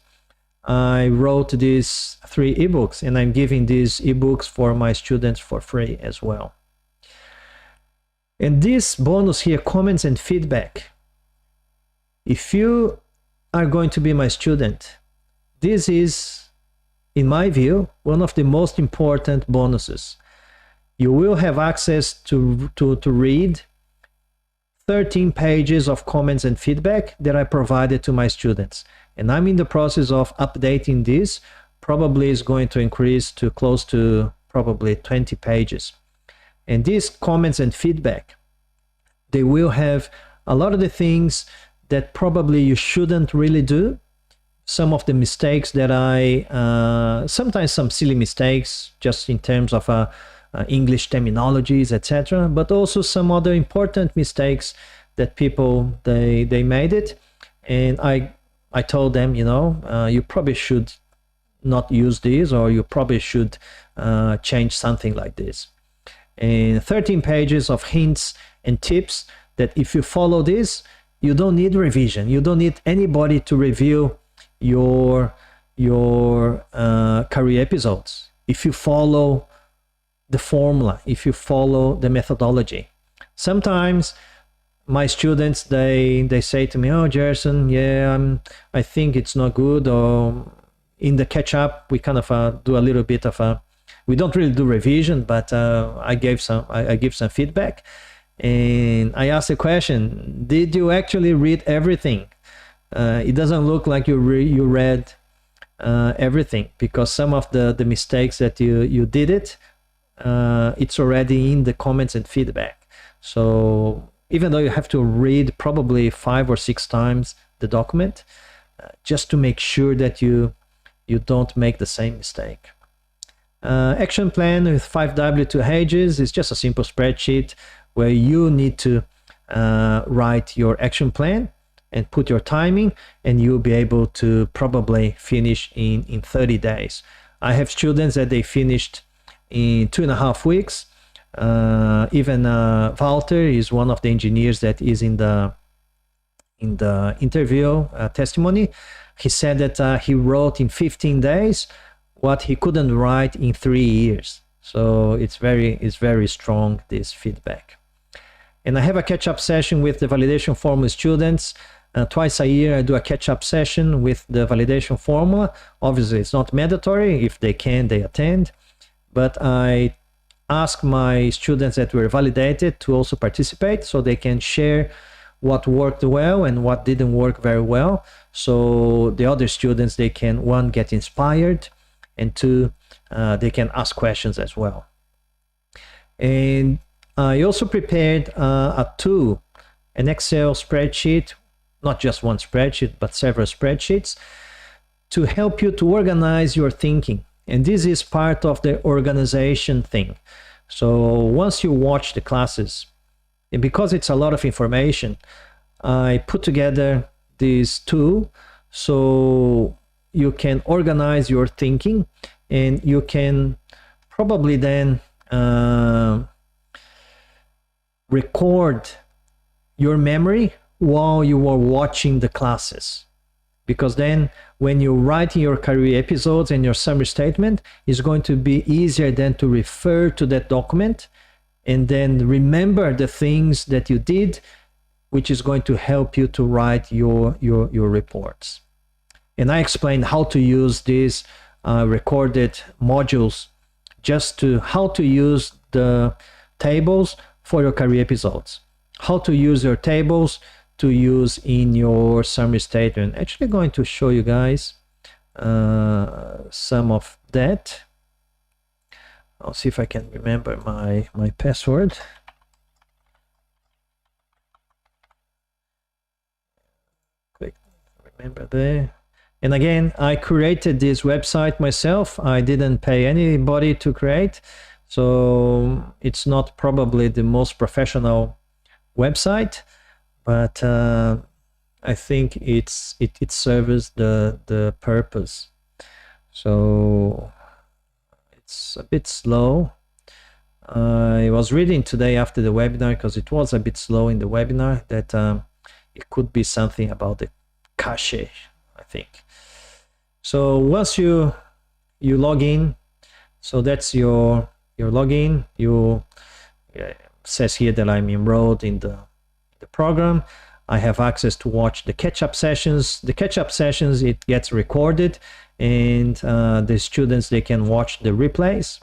I wrote these 3 ebooks, and I'm giving these ebooks for my students for free as well. And this bonus here, comments and feedback. If you are going to be my student, this is, in my view, one of the most important bonuses. You will have access to read 13 pages of comments and feedback that I provided to my students. And I'm in the process of updating this. Probably is going to increase to close to probably 20 pages. And these comments and feedback, they will have a lot of the things that probably you shouldn't really do. Some of the mistakes that sometimes some silly mistakes, just in terms of English terminologies, etc. But also some other important mistakes that people, they made it. And I told them, you probably should not use this, or you probably should change something like this. And 13 pages of hints and tips that if you follow this, you don't need revision. You don't need anybody to review your career episodes. If you follow the formula, if you follow the methodology. Sometimes my students, they say to me, oh, Gerson, I think it's not good. Or in the catch-up, we kind of do a little bit of we don't really do revision, but I give some feedback. And I ask the question, did you actually read everything? It doesn't look like you read everything, because some of the mistakes that you did it, it's already in the comments and feedback. So even though you have to read probably 5 or 6 times the document, just to make sure that you don't make the same mistake. Action plan with 5 W2Hs is just a simple spreadsheet where you need to write your action plan and put your timing, and you'll be able to probably finish in 30 days. I have students that they finished in 2.5 weeks. Even Walter is one of the engineers that is in the interview testimony. He said that he wrote in 15 days what he couldn't write in 3 years. So it's very strong, this feedback. And I have a catch-up session with the validation formula students. Twice a year I do a catch-up session with the validation formula. Obviously it's not mandatory. If they can, they attend. But I ask my students that were validated to also participate, so they can share what worked well and what didn't work very well. So the other students, they can, 1, get inspired, and 2, they can ask questions as well. And I also prepared a tool, an Excel spreadsheet, not just one spreadsheet, but several spreadsheets, to help you to organize your thinking. And this is part of the organization thing. So once you watch the classes, and because it's a lot of information, I put together this tool so you can organize your thinking, and you can probably then record your memory while you are watching the classes, because then when you write your career episodes and your summary statement, it's going to be easier then to refer to that document and then remember the things that you did, which is going to help you to write your reports. And I explained how to use these recorded modules, just to how to use the tables for your career episodes, how to use your tables to use in your summary statement. Actually going to show you guys some of that. I'll see if I can remember my password. Click remember there. And again, I created this website myself. I didn't pay anybody to create, so it's not probably the most professional website, but I think it serves the purpose. So it's a bit slow. I was reading today after the webinar, because it was a bit slow in the webinar, that it could be something about the cache, I think. So once you log in, so that's your login. You says here that I'm enrolled in the program. I have access to watch the catch-up sessions. The catch-up sessions, it gets recorded, and the students, they can watch the replays,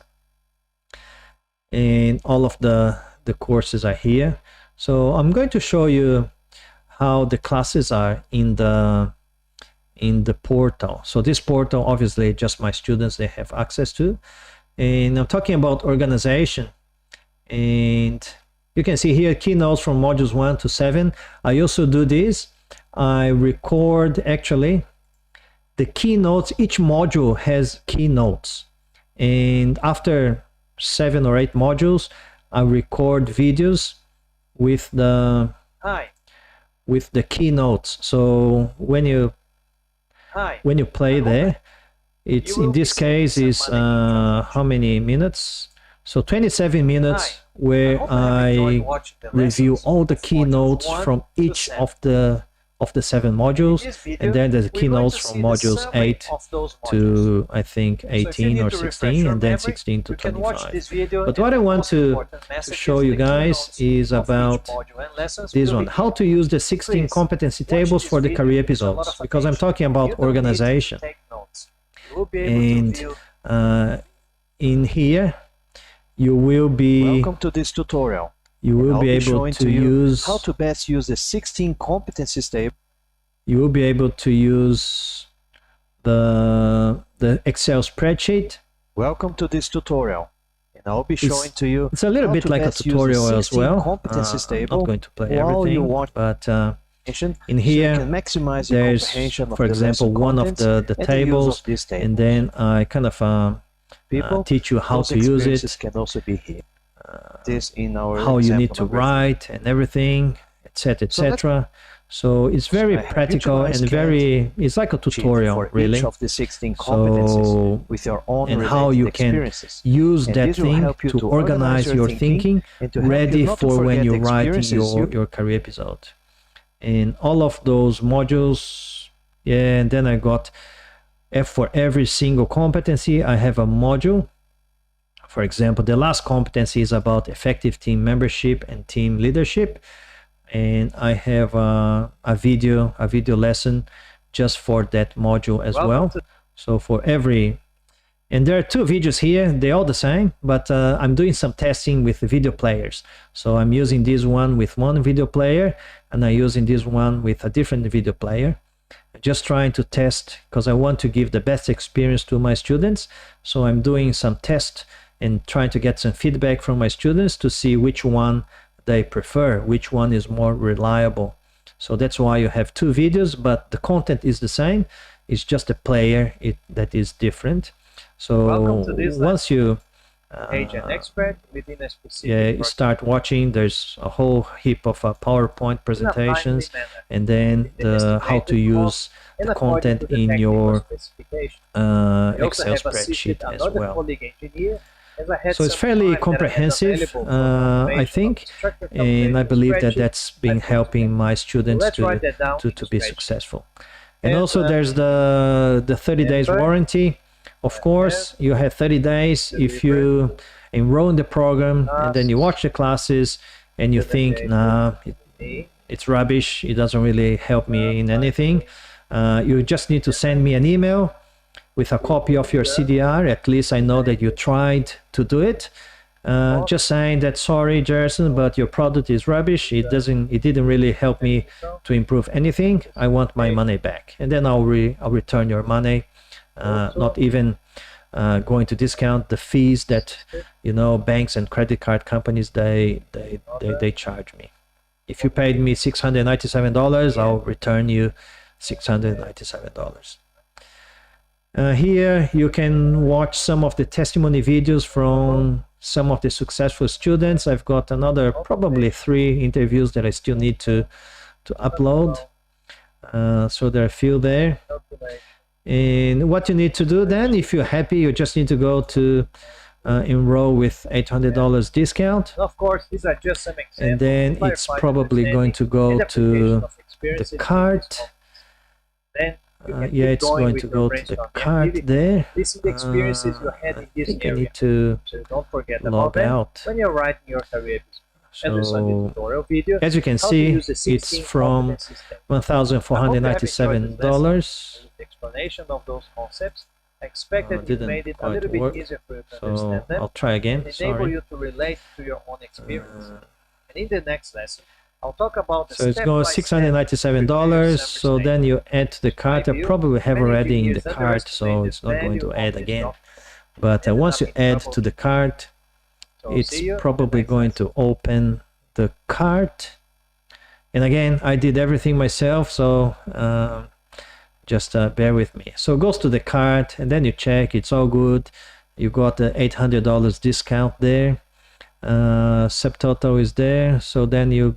and all of the courses are here. So I'm going to show you how the classes are in the portal. So this portal, obviously just my students, they have access to. And I'm talking about organization, and you can see here keynotes from modules 1 to 7. I also do this. I record actually the keynotes. Each module has keynotes, and after 7 or 8 modules, I record videos with the keynotes. So when you play there, it's in this case is how many minutes? So 27 minutes, where I review all the keynotes from each of the 7 modules, and then there's keynotes from modules 8 to I think 18 or 16, and then 16 to 25. But what I want to show you guys is about this one, how to use the 16 competency tables for the career episodes, because I'm talking about organization. And in here you will be welcome to this tutorial. You will be able to use how to best use the 16 competencies table. You will be able to use the Excel spreadsheet. Welcome to this tutorial, and I'll be showing to you. It's a little bit like a tutorial as well. Competencies table. I'm not going to play everything, but in here, so maximize there's, for example, one of the tables, and then I kind of teach you how to use it. Can also be here. This in our how you need to write and everything, etc., etc. So it's very practical and it's like a tutorial, really. Each of the 16 competencies with your own and how you can use that thing to organize your thinking, ready for when you write your career episode. And all of those modules, yeah. And then I got for every single competency, I have a module. For example, the last competency is about effective team membership and team leadership, and I have a video lesson just for that module as well. So for every, and there are 2 videos here, they're all the same, but I'm doing some testing with the video players. So I'm using this one with one video player, and I'm using this one with a different video player. Just trying to test, because I want to give the best experience to my students. So I'm doing some tests and trying to get some feedback from my students to see which one they prefer, which one is more reliable. So that's why you have 2 videos, but the content is the same. It's just a player that is different. So once you expert within a specific start watching, there's a whole heap of PowerPoint presentations, and then how to use the content in your Excel spreadsheet as well. So it's fairly comprehensive, I think, and I believe that that's been helping my students to be successful. And also there's the 30 days warranty. Of course, you have 30 days if you enroll in the program and then you watch the classes and you think, nah, it's rubbish, it doesn't really help me in anything. You just need to send me an email with a copy of your CDR. At least I know that you tried to do it. Just saying that, sorry, Jerson, but your product is rubbish. It didn't really help me to improve anything. I want my money back, and then I'll return your money. Not even going to discount the fees that banks and credit card companies they charge me. If you paid me $697, I'll return you $697. Here you can watch some of the testimony videos from some of the successful students. I've got another probably 3 interviews that I still need to upload. So there are a few there. And what you need to do then, if you're happy, you just need to go to enroll with $800 discount. Of course, these are just some examples. And then it's probably going to go to the cart. Then it's going to go to the cart there. This is the experiences you had in this area. I need to so don't forget log about them out. when you're writing your career business. So, as you can see, it's from $1,497. Explanation of those concepts. I expect that you made it a little bit easier for you to understand them. I'll try again. And enable you to relate to your own experience. And in the next lesson, I'll talk about the it's going $697. So then you add to the cart. I probably have already in the cart, so it's not going to add again. But once you add to the cart, it's probably going to open the cart. And again, I did everything myself, so just bear with me. So it goes to the cart, and then you check, it's all good. You got the $800 discount there. Subtotal is there, so then you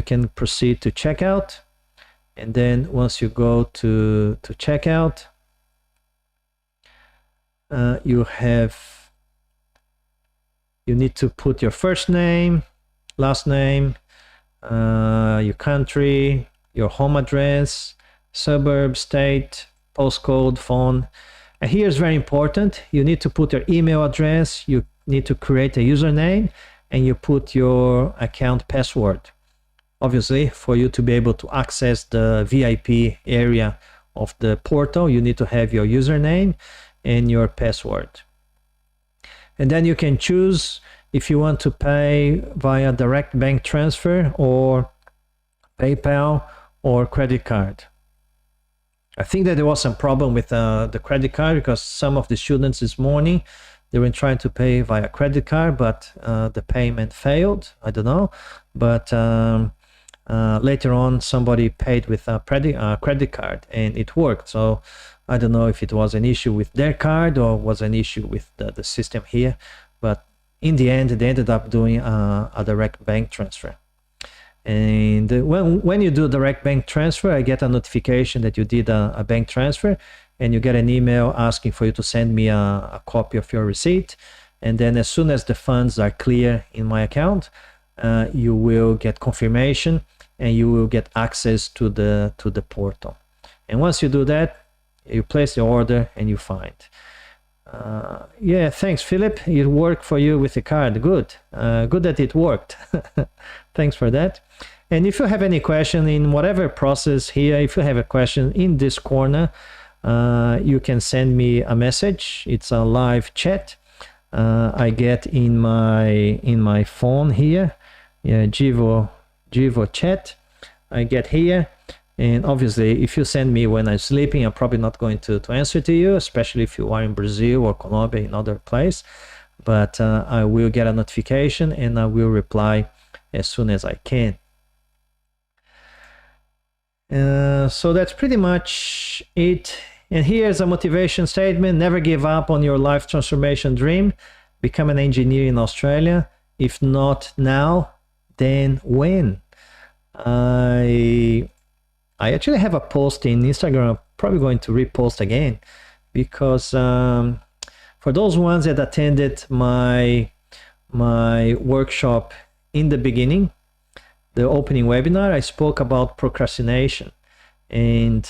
can proceed to checkout. And then once you go to checkout, you need to put your first name, last name, your country, your home address, suburb, state, postcode, phone. And here's very important. You need to put your email address. You need to create a username, and you put your account password. Obviously, for you to be able to access the VIP area of the portal, you need to have your username and your password. And then you can choose if you want to pay via direct bank transfer or PayPal or credit card. I think that there was some problem with the credit card, because some of the students this morning, they were trying to pay via credit card, but the payment failed. I don't know. But later on, somebody paid with a credit card and it worked. So I don't know if it was an issue with their card or was an issue with the system here. But in the end, they ended up doing a direct bank transfer. And when you do direct bank transfer, I get a notification that you did a bank transfer, and you get an email asking for you to send me a copy of your receipt. And then as soon as the funds are clear in my account, you will get confirmation and you will get access to the portal. And once you do that, you place the order and you find. Yeah, thanks, Philip. It worked for you with the card. Good. Good that it worked. Thanks for that. And if you have any question in whatever process here, if you have a question in this corner, you can send me a message. It's a live chat. I get in my phone here. Yeah, Jivo chat. I get here. And obviously, if you send me when I'm sleeping, I'm probably not going to answer to you, especially if you are in Brazil or Colombia, in other place. But I will get a notification and I will reply as soon as I can. So that's pretty much it. And here's a motivation statement. Never give up on your life transformation dream. Become an engineer in Australia. If not now, then when? I actually have a post in Instagram. I'm probably going to repost again, because for For those ones that attended my workshop in the beginning, the opening webinar, I spoke about procrastination. And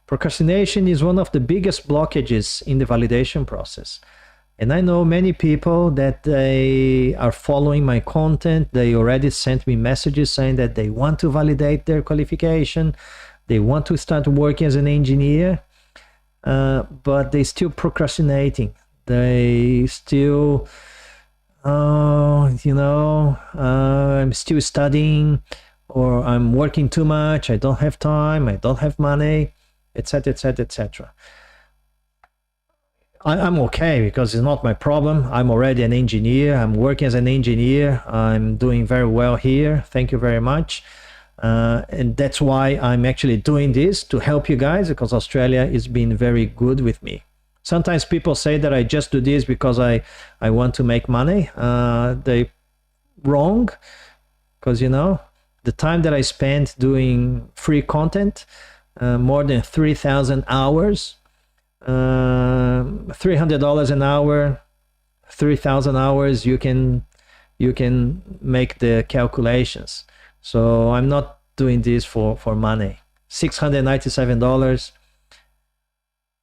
procrastination is one of the biggest blockages in the validation process. And I know many people that they are following my content. They already sent me messages saying that they want to validate their qualification. They want to start working as an engineer, but they still procrastinating. They still, I'm still studying, or I'm working too much. I don't have time. I don't have money, etc., etc., etc. I'm okay because it's not my problem. I'm already an engineer. I'm working as an engineer. I'm doing very well here. Thank you very much. And that's why I'm actually doing this, to help you guys, because Australia is being very good with me. Sometimes people say that I just do this because I want to make money. They wrong, because the time that I spent doing free content, more than 3,000 hours, $300 an hour, 3,000 hours, you can make the calculations. So I'm not doing this for money. $697,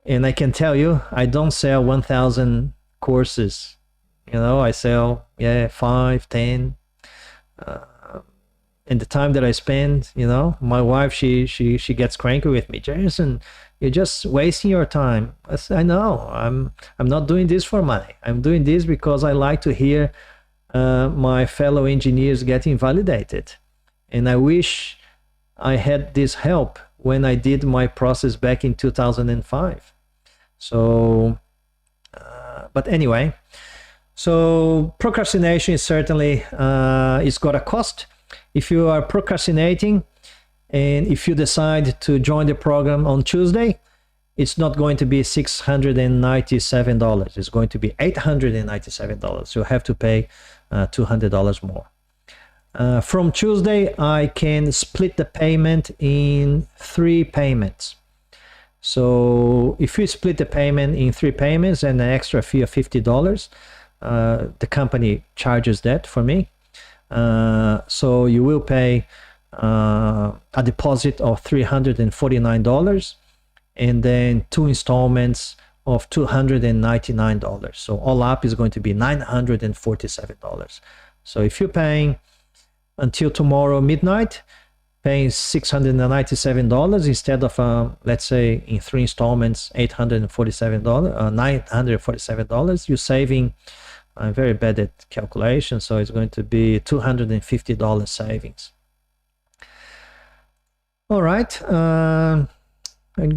and I can tell you, I don't sell 1,000 courses. I sell 5, 10. And the time that I spend, my wife, she gets cranky with me. Jason, you're just wasting your time. I know. I'm not doing this for money. I'm doing this because I like to hear my fellow engineers getting validated. And I wish I had this help when I did my process back in 2005. So, but anyway, so procrastination is certainly, it's got a cost. If you are procrastinating, and if you decide to join the program on Tuesday, it's not going to be $697. It's going to be $897. You'll have to pay $200 more. From Tuesday, I can split the payment in 3 payments. So if you split the payment in 3 payments and an extra fee of $50, the company charges that for me. So you will pay a deposit of $349, and then 2 installments of $299. So all up is going to be $947. So if you're paying until tomorrow midnight, paying $697 instead of let's say in 3 installments $947, you're saving. I'm very bad at calculation, so it's going to be $250 savings. All right, I'm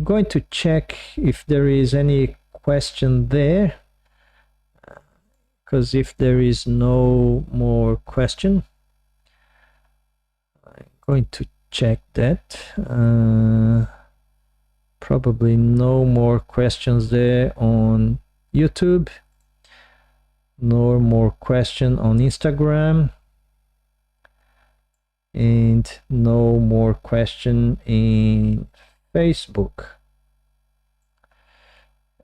going to check if there is any question there, because if there is no more question, I'm going to check that. Probably no more questions there on YouTube. No more question on Instagram, and no more question in Facebook.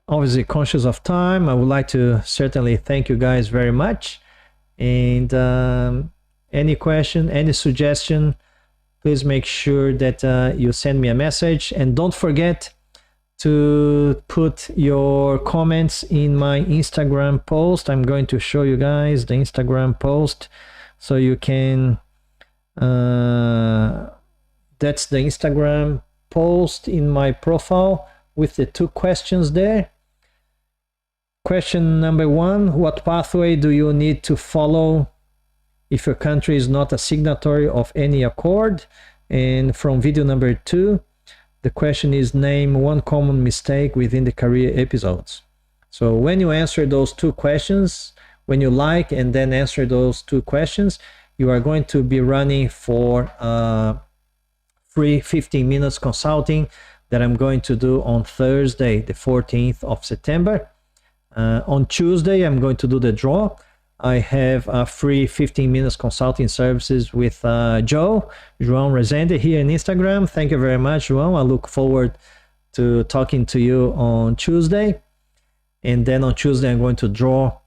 Obviously conscious of time, I would like to certainly thank you guys very much. And any question, any suggestion, please make sure that you send me a message, and don't forget to put your comments in my Instagram post. I'm going to show you guys the Instagram post, so you can that's the Instagram post in my profile with the 2 questions there. Question number 1, what pathway do you need to follow if your country is not a signatory of any accord? And from video number 2, the question is, name 1 common mistake within the career episodes. So when you answer those 2 questions, when you like and then answer those 2 questions, you are going to be running for free 15 minutes consulting that I'm going to do on Thursday, the 14th of September. On Tuesday, I'm going to do the draw. I have a free 15 minutes consulting services with João Rezende here in Instagram. Thank you very much, João. I look forward to talking to you on Tuesday. And then on Tuesday, I'm going to draw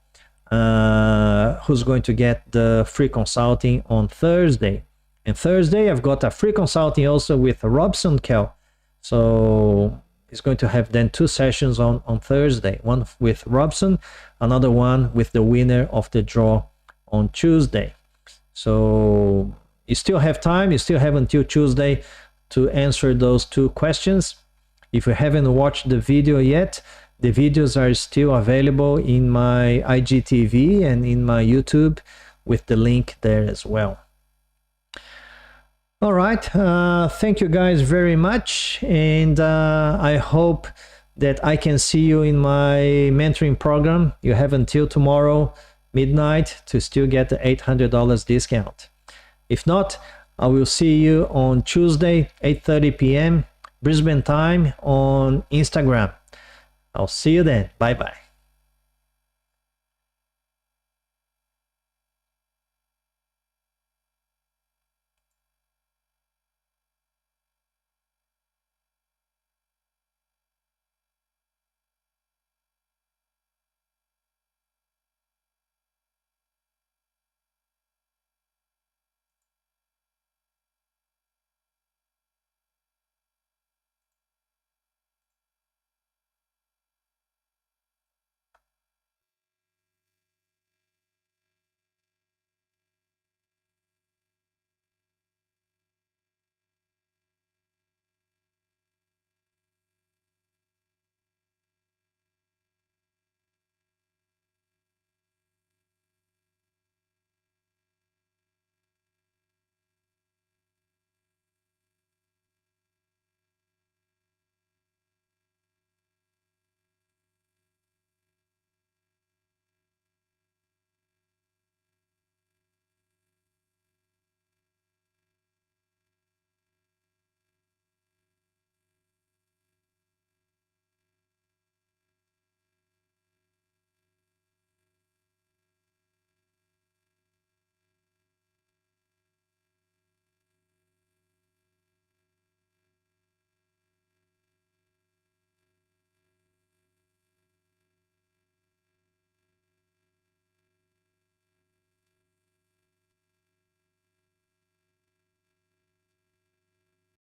who's going to get the free consulting on Thursday. And Thursday, I've got a free consulting also with Robson Kell. So it's going to have then 2 sessions on Thursday, one with Robson, another one with the winner of the draw on Tuesday. So you still have time, you still have until Tuesday to answer those 2 questions. If you haven't watched the video yet, the videos are still available in my IGTV and in my YouTube with the link there as well. All right, thank you guys very much, and I hope that I can see you in my mentoring program. You have until tomorrow midnight to still get the $800 discount. If not, I will see you on Tuesday, 8:30 p.m. Brisbane time on Instagram. I'll see you then. Bye-bye.